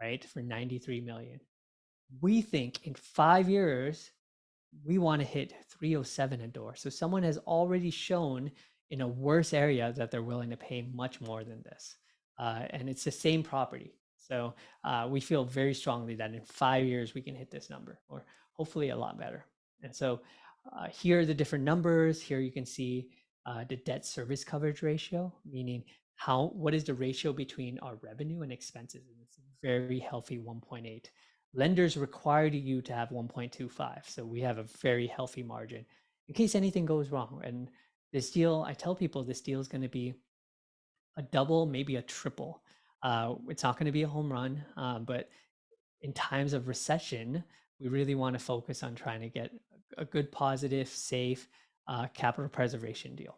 right, for 93 million. We think in 5 years, we want to hit 307 a door. So someone has already shown in a worse area that they're willing to pay much more than this. And it's the same property. So we feel very strongly that in 5 years, we can hit this number, or hopefully a lot better. And so here are the different numbers. Here you can see the debt service coverage ratio, meaning what is the ratio between our revenue and expenses? And it's a very healthy 1.8. Lenders require you to have 1.25. So we have a very healthy margin in case anything goes wrong. And this deal, I tell people this deal is going to be a double, maybe a triple. It's not going to be a home run, but in times of recession, we really want to focus on trying to get a good, positive, safe capital preservation deal.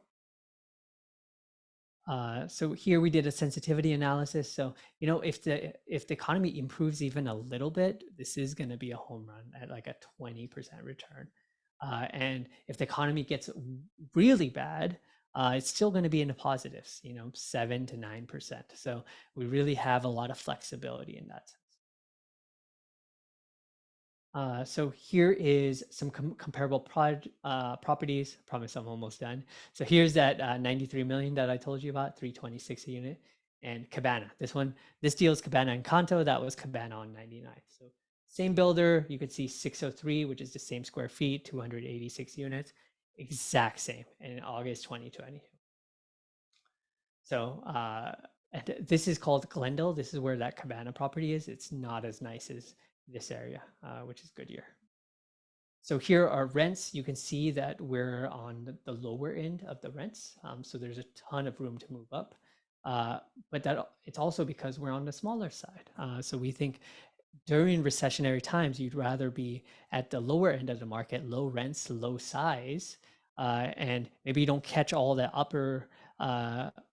So here we did a sensitivity analysis. So, you know, if the economy improves even a little bit, this is going to be a home run at like a 20% return. And if the economy gets really bad, it's still going to be in the positives, you know, 7 to 9%. So we really have a lot of flexibility in that sense. So here is some comparable properties. I promise I'm almost done. So here's that 93 million that I told you about, 326 a unit, and Cabana. This deal is Cabana and Kanto. That was Cabana on 99. So same builder. You could see 603, which is the same square feet, 286 units, exact same in August 2020. So and this is called Glendale. This is where that Cabana property is. It's not as nice as this area, which is Goodyear. So here are rents. You can see that we're on the lower end of the rents. So there's a ton of room to move up. But it's also because we're on the smaller side. So we think during recessionary times, you'd rather be at the lower end of the market, low rents, low size, and maybe you don't catch all that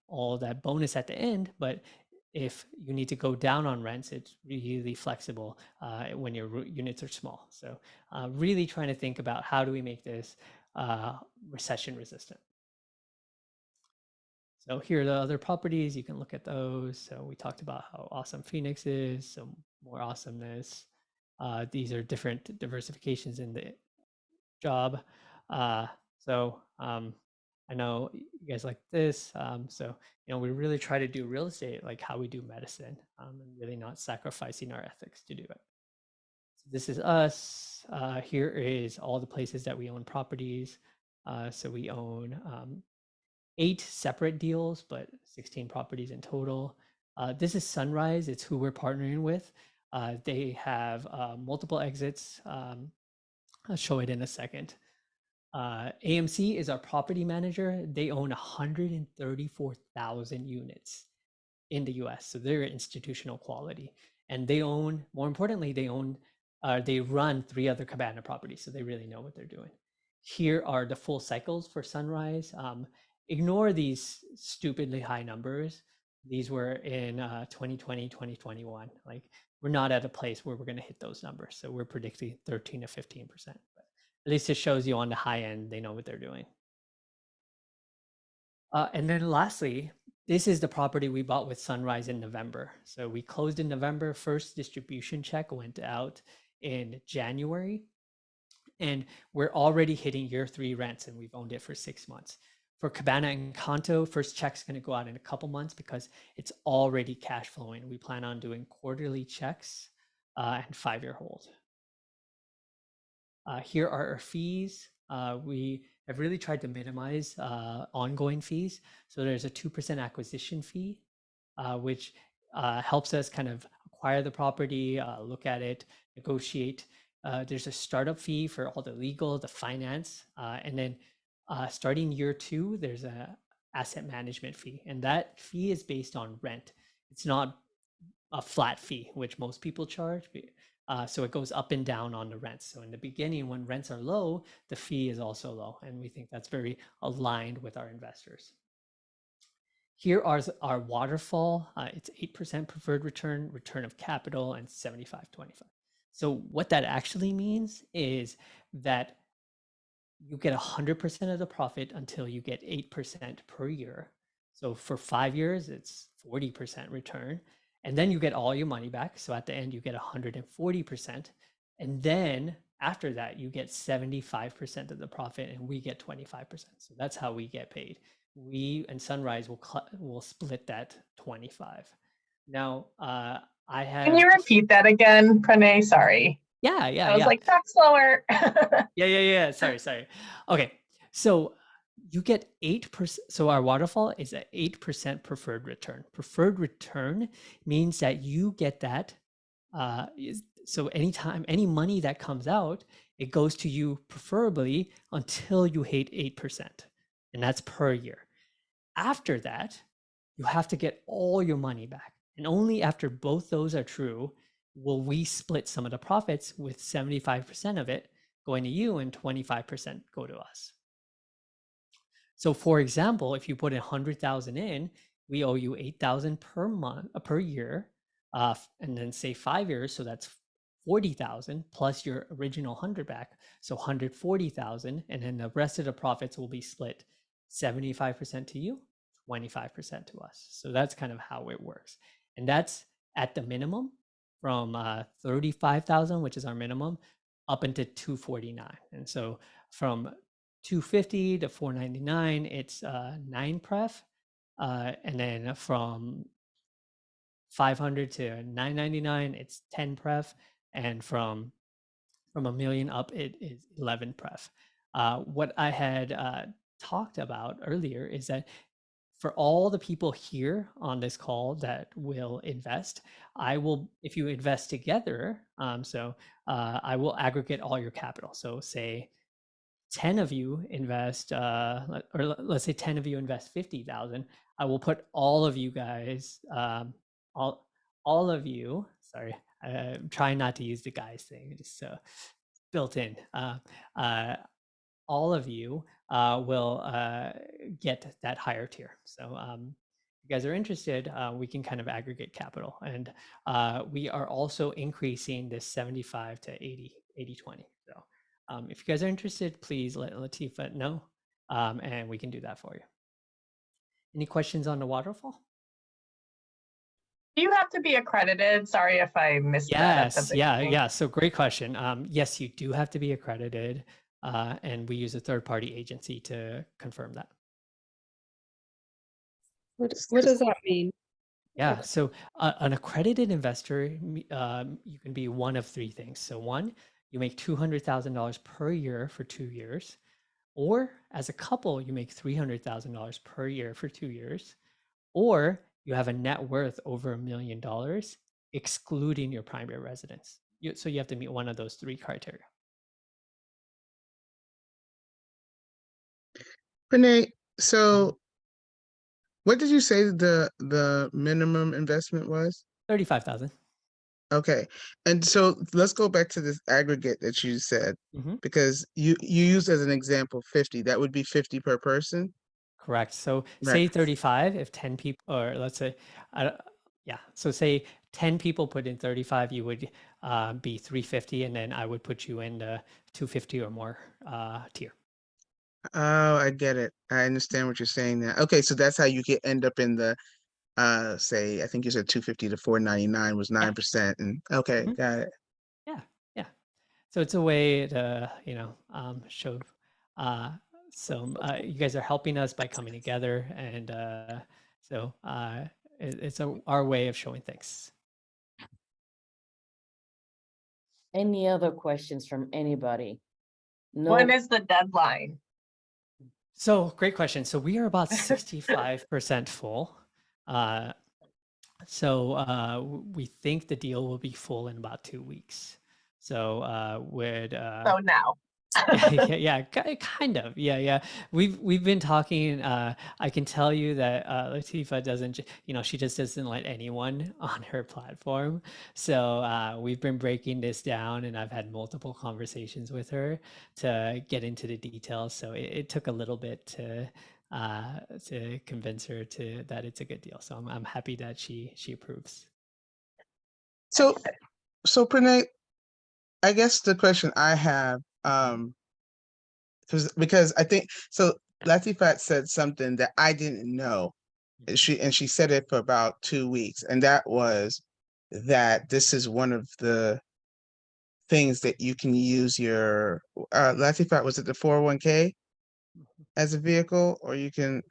all that bonus at the end, but if you need to go down on rents, it's really flexible when your units are small. So really trying to think about how do we make this recession resistant. So here are the other properties. You can look at those. So we talked about how awesome Phoenix is, so more awesomeness. These are different diversifications in the job. I know you guys like this. So, you know, we really try to do real estate like how we do medicine, and really not sacrificing our ethics to do it. So this is us. Here is all the places that we own properties. So we own 8 separate deals, but 16 properties in total. This is Sunrise. It's who we're partnering with. They have multiple exits. I'll show it in a second. AMC is our property manager. They own 134,000 units in the US. So they're institutional quality. And they own, more importantly, they run 3 other Cabana properties. So they really know what they're doing. Here are the full cycles for Sunrise. Ignore these stupidly high numbers. These were in 2020, 2021. Like we're not at a place where we're going to hit those numbers. So we're predicting 13 to 15%. But at least it shows you on the high end, they know what they're doing. And then lastly, this is the property we bought with Sunrise in November. So we closed in November. First distribution check went out in January. And we're already hitting year 3 rents, and we've owned it for 6 months. For Cabana and Kanto, first check's going to go out in a couple months because it's already cash flowing. We plan on doing quarterly checks and 5-year hold. Here are our fees. We have really tried to minimize ongoing fees. So there's a 2% acquisition fee, which helps us kind of acquire the property, look at it, negotiate. There's a startup fee for all the legal, the finance, and then starting year 2, there's a asset management fee, and that fee is based on rent. It's not a flat fee, which most people charge. So it goes up and down on the rents. So in the beginning, when rents are low, the fee is also low, and we think that's very aligned with our investors. Here are our waterfall. It's 8% preferred return, return of capital, and 75-25. So what that actually means is that you get 100% of the profit until you get 8% per year. So for 5 years, it's 40% return. And then you get all your money back. So at the end, you get 140%. And then after that, you get 75% of the profit, and we get 25%. So that's how we get paid. We and Sunrise will split that 25. Now, I have. Can you repeat that again, Pranay? Sorry. Yeah. I was like, talk slower. Yeah. Sorry. Okay. So you get 8%. So our waterfall is an 8% preferred return. Preferred return means that you get that. So anytime, any money that comes out, it goes to you preferably until you hit 8%. And that's per year. After that, you have to get all your money back. And only after both those are true will we split some of the profits, with 75% of it going to you and 25% go to us. So for example, if you put 100,000 in, we owe you 8,000 per month, per year, and then say 5 years, so that's 40,000 plus your original 100 back, so 140,000, and then the rest of the profits will be split 75% to you, 25% to us. So that's kind of how it works, and that's at the minimum from 35,000, which is our minimum, up into 249, and so from 250 to 499, it's 9 pref, and then from 500 to 999, it's 10 pref, and from $1 million up, it is 11 pref. What I had talked about earlier is that for all the people here on this call that will invest, I will, if you invest together, I will aggregate all your capital. So say 10 of you invest, let's say 10 of you invest 50,000. I will put all of you guys, all of you. Sorry, I'm trying not to use the guys thing. Just built in. All of you will get that higher tier. So if you guys are interested, we can kind of aggregate capital, and we are also increasing this 75 to 80, 20. So if you guys are interested, please let Latifa know, and we can do that for you. Any questions on the waterfall? Do you have to be accredited? Sorry if I missed that at the Yes, yeah, beginning. yeah. So great question. Yes, you do have to be accredited, and we use a third-party agency to confirm that. What does that mean? Yeah, so an accredited investor, you can be one of three things. So one, you make $200,000 per year for 2 years, or as a couple, you make $300,000 per year for 2 years, or you have a net worth over $1 million, excluding your primary residence. So you have to meet one of those three criteria. Pranay, so what did you say the minimum investment was? 35,000. Okay. And so let's go back to this aggregate that you said, because you used as an example 50. That would be 50 per person. Correct. So Right. say 35 if 10 people, or let's say, yeah. So say 10 people put in 35, you would be 350, and then I would put you in the 250 or more tier. Oh, I get it. I understand what you're saying now. Okay, so that's how you get end up in the say I think you said 250 to 499 was 9%. And okay, got it. Yeah, yeah. So it's a way to, show you guys are helping us by coming together, and it's our way of showing things. Any other questions from anybody? No. When is the deadline? So great question. So we are about 65% full. We think the deal will be full in about 2 weeks. So So now. yeah, kind of. Yeah. We've been talking. I can tell you that Latifa doesn't, she just doesn't let anyone on her platform. So we've been breaking this down, and I've had multiple conversations with her to get into the details. So it took a little bit to convince her that it's a good deal. So I'm happy that she approves. So Pranay, I guess the question I have, because I think so Latifat said something that I didn't know. She said it for about 2 weeks, and that was that this is one of the things that you can use your Latifat, was it the 401k as a vehicle, or you can?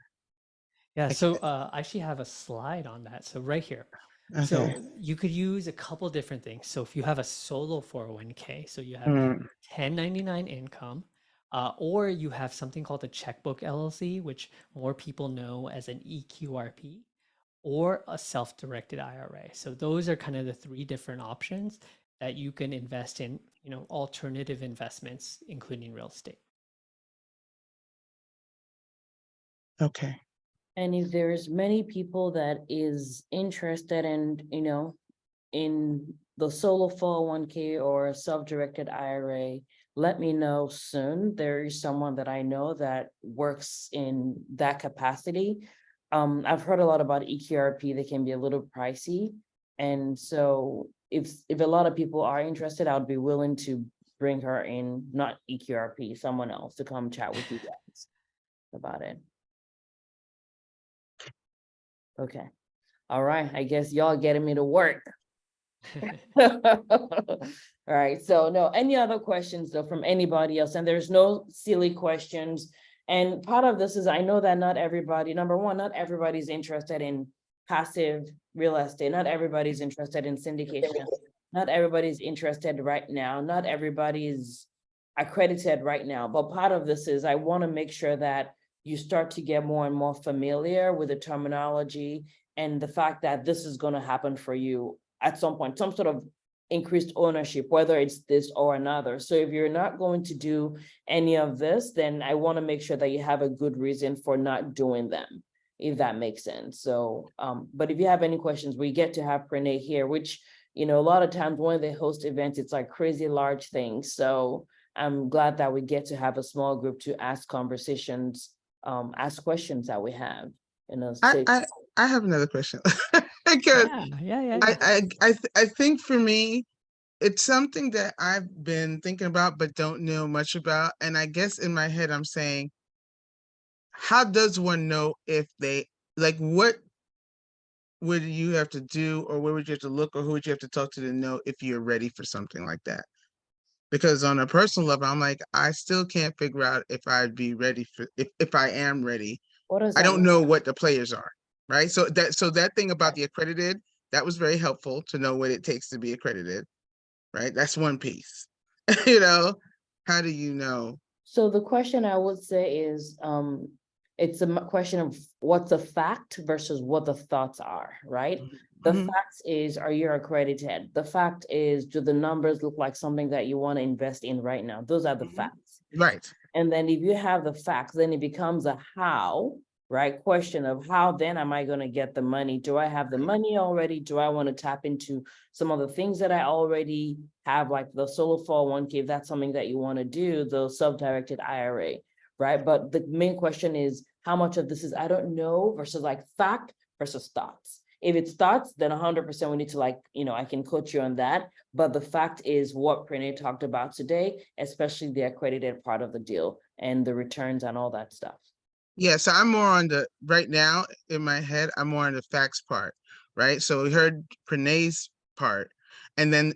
Yeah, so I actually have a slide on that. So right here. Okay. So you could use a couple different things. So if you have a solo 401k, so you have 1099 income, or you have something called a checkbook LLC, which more people know as an EQRP, or a self-directed IRA. So those are kind of the three different options that you can invest in, alternative investments, including real estate. Okay. And if there's many people that is interested in, in the solo 401k or self-directed IRA, let me know soon. There is someone that I know that works in that capacity. I've heard a lot about EQRP. They can be a little pricey. And so if a lot of people are interested, I would be willing to bring her in, not EQRP, someone else to come chat with you guys about it. Okay. All right. I guess y'all getting me to work. All right, so no, any other questions though from anybody else? And there's no silly questions. And part of this is, I know that not everybody, number one, not everybody's interested in passive real estate. Not everybody's interested in syndication. Not everybody's interested right now. Not everybody's accredited right now. But part of this is, I want to make sure that you start to get more and more familiar with the terminology and the fact that this is going to happen for you at some point, some sort of increased ownership, whether it's this or another. So if you're not going to do any of this, then I want to make sure that you have a good reason for not doing them, if that makes sense. So, but if you have any questions, we get to have Pranay here, which, you know, a lot of times when they host events, it's like crazy large things. So I'm glad that we get to have a small group to ask conversations, ask questions that we have. You know, I have another question. Because Yeah. I think for me, it's something that I've been thinking about but don't know much about. And I guess in my head, I'm saying, how does one know if they, like, what would you have to do, or where would you have to look, or who would you have to talk to know if you're ready for something like that? Because on a personal level, I'm like, I still can't figure out if I'd be ready for, if I am ready. what does I that don't mean? know what the players are, right? So that thing about the accredited, that was very helpful to know what it takes to be accredited, right? That's one piece. You know, how do you know? So the question I would say is, it's a question of what's a fact versus what the thoughts are, right? The Mhm. facts is, are you accredited? The fact is, do the numbers look like something that you want to invest in right now? Those are the facts. Right. And then if you have the facts, then it becomes a how, right? Question of how then am I going to get the money? Do I have the money already? Do I want to tap into some of the things that I already have, like the solo 401k, if that's something that you want to do, the self-directed IRA, right? But the main question is, how much of this is I don't know versus like fact versus thoughts. If it's thoughts, then 100% we need to, like, you know, I can coach you on that. But the fact is what Pranay talked about today, especially the accredited part of the deal and the returns and all that stuff. Yeah, so I'm more on the, right now in my head, I'm more on the facts part, right? So we heard Pranay's part, and then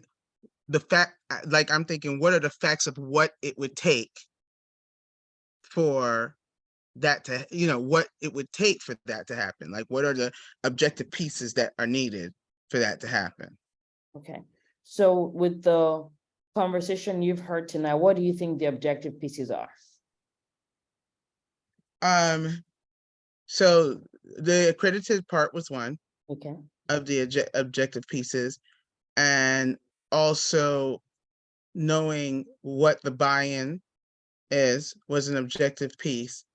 the fact, like, I'm thinking, what are the facts of what it would take for that to, you know, what it would take for that to happen? Like, what are the objective pieces that are needed for that to happen? Okay. So with the conversation you've heard tonight, what do you think the objective pieces are? So the accredited part was one Okay. of the objective pieces, and also knowing what the buy-in is was an objective piece.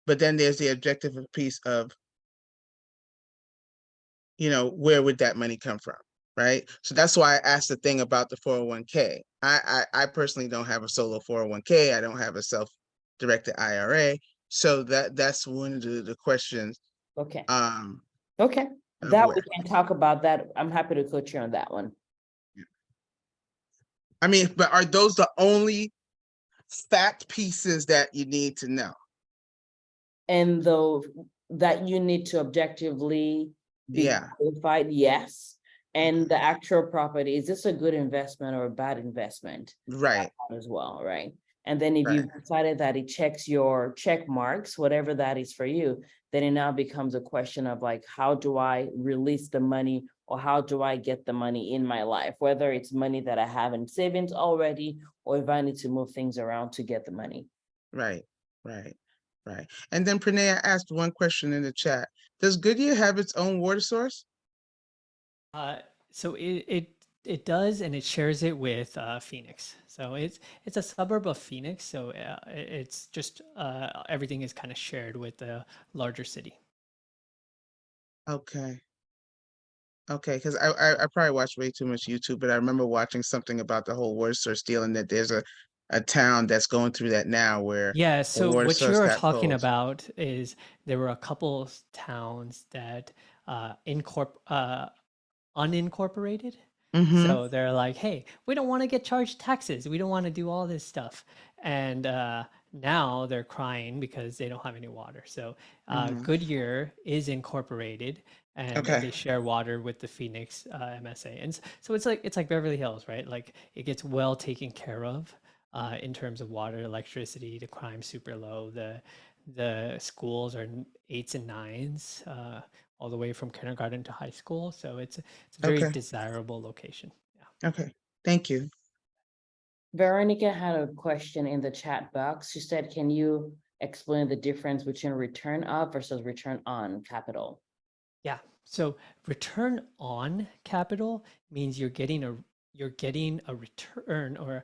But then there's the objective piece of, you know, where would that money come from, right? So that's why I asked the thing about the 401k. I personally don't have a solo 401k. I don't have a self-directed IRA. So that's one of the questions. Okay. Um, Okay. of That where. we can talk about that. I'm happy to coach you on that one. I mean, but are those the only fact pieces that you need to know? And though that you need to objectively be Yeah. qualified, yes. And the actual property, is this a good investment or a bad investment? Right. As well, right? And then if Right. you've decided that it checks your check marks, whatever that is for you, then it now becomes a question of like, how do I release the money, or how do I get the money in my life? Whether it's money that I have in savings already, or if I need to move things around to get the money. Right. And then Pranay, I asked one question in the chat. Does Goodyear have its own water source? So it does, and it shares it with Phoenix. So it's a suburb of Phoenix. So it's just everything is kind of shared with the larger city. Okay. Okay, because I probably watched way too much YouTube, but I remember watching something about the whole water source deal, and that there's a town that's going through that now where Yeah, the so water what source you're got talking pulled. about is there were a couple towns that unincorporated. Mm-hmm. So they're like, hey, we don't want to get charged taxes. We don't want to do all this stuff. And now they're crying because they don't have any water. So Mm-hmm. Goodyear is incorporated and Okay. they share water with the Phoenix MSA. And so it's like Beverly Hills, right? Like it gets well taken care of in terms of water, electricity, the crime super low. The schools are eights and nines. All the way from kindergarten to high school. So it's a very Okay. desirable location. Yeah. Okay. Thank you. Veronica had a question in the chat box. She said, can you explain the difference between return of versus return on capital? Yeah. So return on capital means you're getting a return or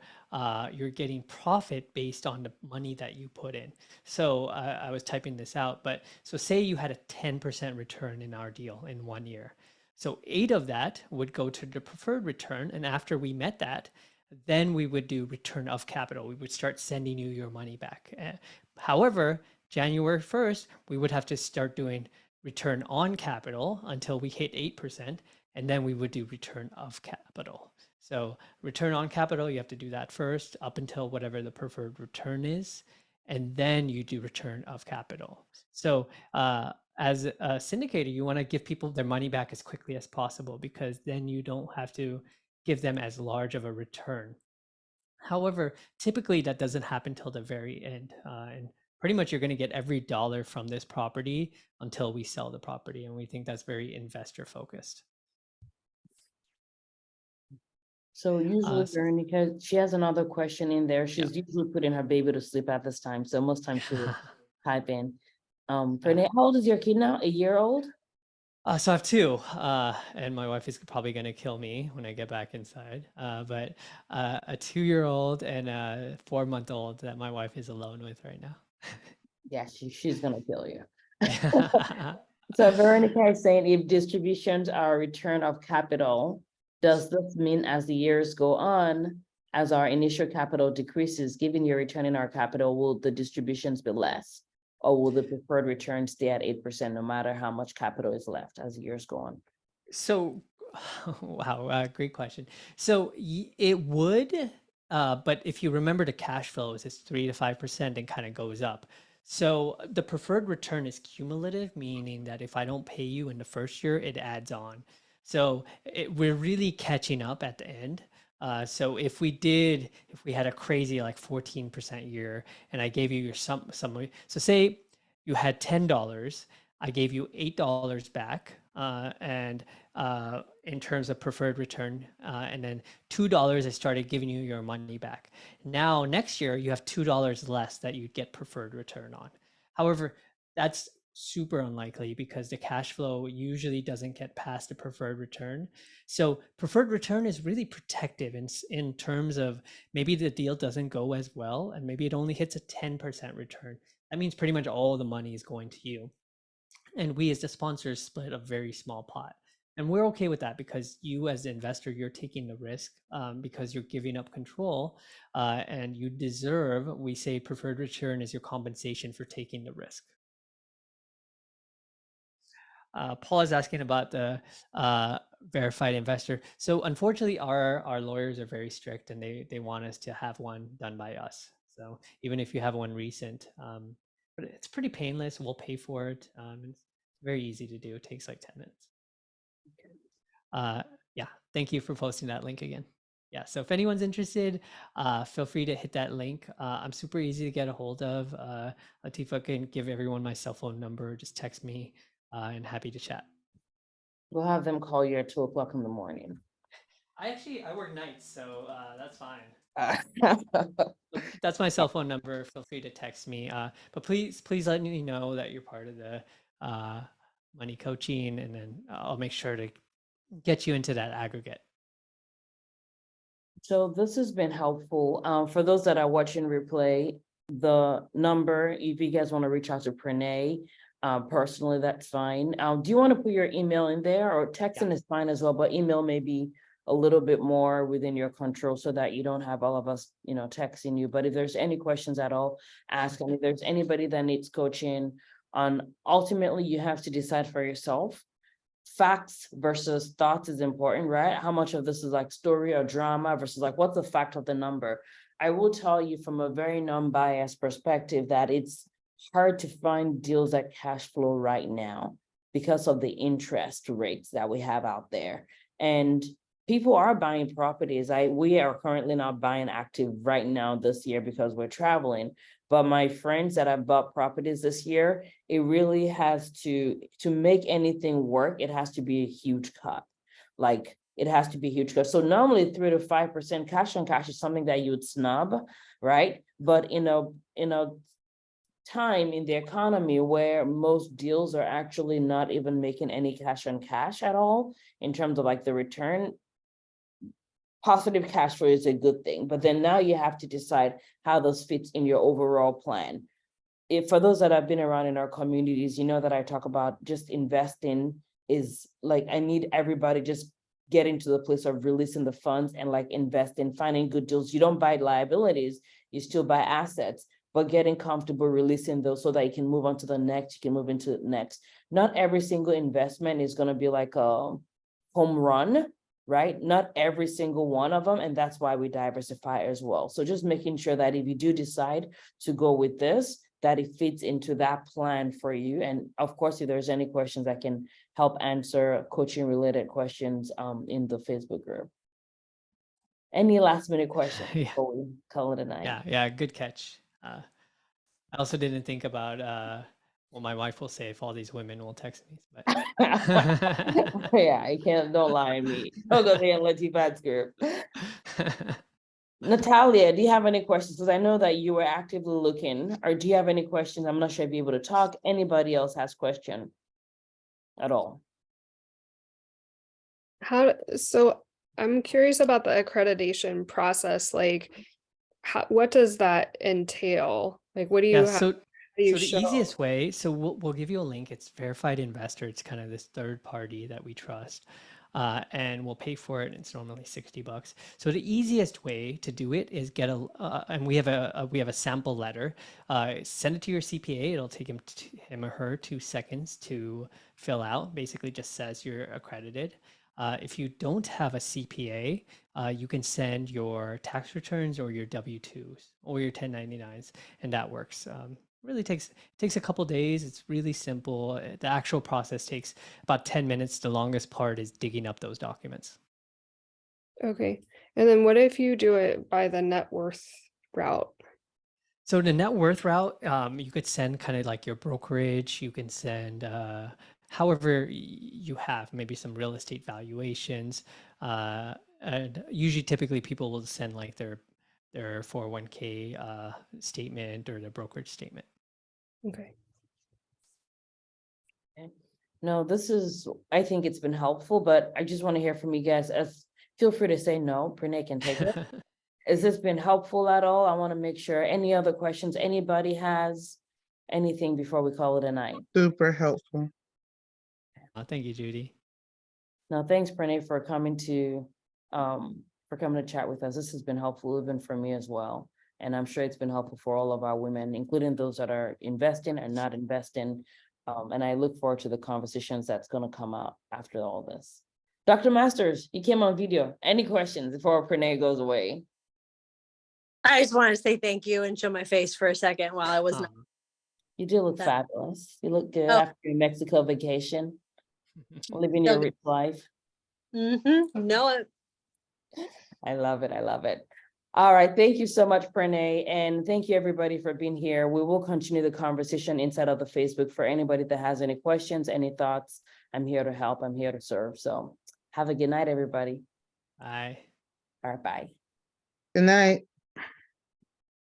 you're getting profit based on the money that you put in. So I was typing this out, but so say you had a 10% return in our deal in 1 year. So 8 of that would go to the preferred return. And after we met that, then we would do return of capital. We would start sending you your money back. However, January 1st, we would have to start doing return on capital until we hit 8%, and then we would do return of capital. So return on capital, you have to do that first up until whatever the preferred return is, and then you do return of capital. So as a syndicator, you want to give people their money back as quickly as possible because then you don't have to give them as large of a return. However, typically that doesn't happen till the very end. And pretty much you're going to get every dollar from this property until we sell the property. And we think that's very investor focused. So usually s- Veronica, she has another question in there. She's usually putting her baby to sleep at this time. So most times she will type in. Pranay, how old is your kid now? A year old? So I have 2, and my wife is probably going to kill me when I get back inside. But a 2-year-old and a 4-month-old that my wife is alone with right now. Yeah, she's gonna kill you. Yeah. So Veronica is saying if distributions are return of capital, does this mean as the years go on, as our initial capital decreases, given your return in our capital, will the distributions be less? Or will the preferred return stay at 8% no matter how much capital is left as the years go on? So, wow, great question. So it would, but if you remember the cash flows, it's 3 to 5% and kind of goes up. So the preferred return is cumulative, meaning that if I don't pay you in the first year, it adds on. So we're really catching up at the end. So if we had a crazy like 14% year and I gave you your some, so say you had $10, I gave you $8 back, and in terms of preferred return, and then $2 I started giving you your money back. Now next year you have $2 less that you'd get preferred return on. However, that's super unlikely because the cash flow usually doesn't get past the preferred return. So preferred return is really protective in terms of maybe the deal doesn't go as well and maybe it only hits a 10% return. That means pretty much all the money is going to you. And we as the sponsors split a very small pot. And we're okay with that because you as the investor, you're taking the risk because you're giving up control and you deserve, we say preferred return is your compensation for taking the risk. Paul is asking about the verified investor. So unfortunately, our lawyers are very strict and they want us to have one done by us. So even if you have one recent, but it's pretty painless. We'll pay for it. It's very easy to do. It takes like 10 minutes. Yeah, thank you for posting that link again. Yeah, so if anyone's interested, feel free to hit that link. I'm super easy to get a hold of. Latifa can give everyone my cell phone number. Just text me and happy to chat. We'll have them call you at 2 o'clock in the morning. I work nights, so that's fine. That's my cell phone number. Feel free to text me. But please let me know that you're part of the money coaching, and then I'll make sure to get you into that aggregate. So this has been helpful. For those that are watching replay, the number, if you guys want to reach out to Pranay, personally, that's fine. Do you want to put your email in there or texting is fine as well, but email may be a little bit more within your control so that you don't have all of us, texting you. But if there's any questions at all, ask. And if there's anybody that needs coaching on, ultimately, you have to decide for yourself. Facts versus thoughts is important, right? How much of this is like story or drama versus like, what's the fact of the number? I will tell you from a very non-biased perspective that it's hard to find deals that cash flow right now because of the interest rates that we have out there. And people are buying properties. We are currently not buying active right now this year because we're traveling. But my friends that have bought properties this year, it really has to make anything work, it has to be a huge cut. Like it has to be a huge cut. So normally 3 to 5% cash on cash is something that you would snub, right? But in a time in the economy where most deals are actually not even making any cash on cash at all, in terms of like the return, positive cash flow is a good thing. But then now you have to decide how this fits in your overall plan. If for those that have been around in our communities, you know that I talk about just investing is like, I need everybody just getting to the place of releasing the funds and like investing, finding good deals. You don't buy liabilities, you still buy assets, but getting comfortable releasing those so that you can move on to the next, you can move into the next. Not every single investment is going to be like a home run, right? Not every single one of them. And that's why we diversify as well. So just making sure that if you do decide to go with this, that it fits into that plan for you. And of course, if there's any questions, I can help answer coaching related questions in the Facebook group. Any last minute questions Yeah. before we call it a night? Yeah, good catch. I also didn't think about what my wife will say if all these women will text me. But Yeah, you can't, don't lie to me. Don't go there and let you bad group. Natalia, do you have any questions? Because I know that you were actively looking, or do you have any questions? I'm not sure if you're able to talk. Anybody else has question at all? So I'm curious about the accreditation process. Like, what does that entail? Like, what do you Yeah, have? so How do you the show? easiest way, so we'll give you a link. It's Verified Investor. It's kind of this third party that we trust, and we'll pay for it. It's normally $60. So the easiest way to do it is get and we have a sample letter. Send it to your CPA. It'll take him or her 2 seconds to fill out. Basically, just says you're accredited. If you don't have a CPA, you can send your tax returns or your W-2s or your 1099s, and that works. Really takes a couple days. It's really simple. The actual process takes about 10 minutes. The longest part is digging up those documents. Okay. And then what if you do it by the net worth route? So the net worth route, you could send kind of like your brokerage. You can send however you have, maybe some real estate valuations. And usually, typically, people will send like their 401k statement or their brokerage statement. Okay. No, I think it's been helpful, but I just want to hear from you guys. Feel free to say no, Pranay can take it. Has this been helpful at all? I want to make sure. Any other questions anybody has? Anything before we call it a night? Super helpful. Thank you, Judy. No, thanks, Pranay, for coming to chat with us. This has been helpful even for me as well. And I'm sure it's been helpful for all of our women, including those that are investing and not investing. And I look forward to the conversations that's going to come out after all this. Dr. Masters, you came on video. Any questions before Pranay goes away? I just wanted to say thank you and show my face for a second while I was not. You do look That- fabulous. You look good Oh. after your Mexico vacation, living your Okay. rich life. No, I love it. I love it. All right. Thank you so much, Pranay. And thank you everybody for being here. We will continue the conversation inside of the Facebook. For anybody that has any questions, any thoughts, I'm here to help. I'm here to serve. So have a good night, everybody. Bye. All right. Bye. Good night.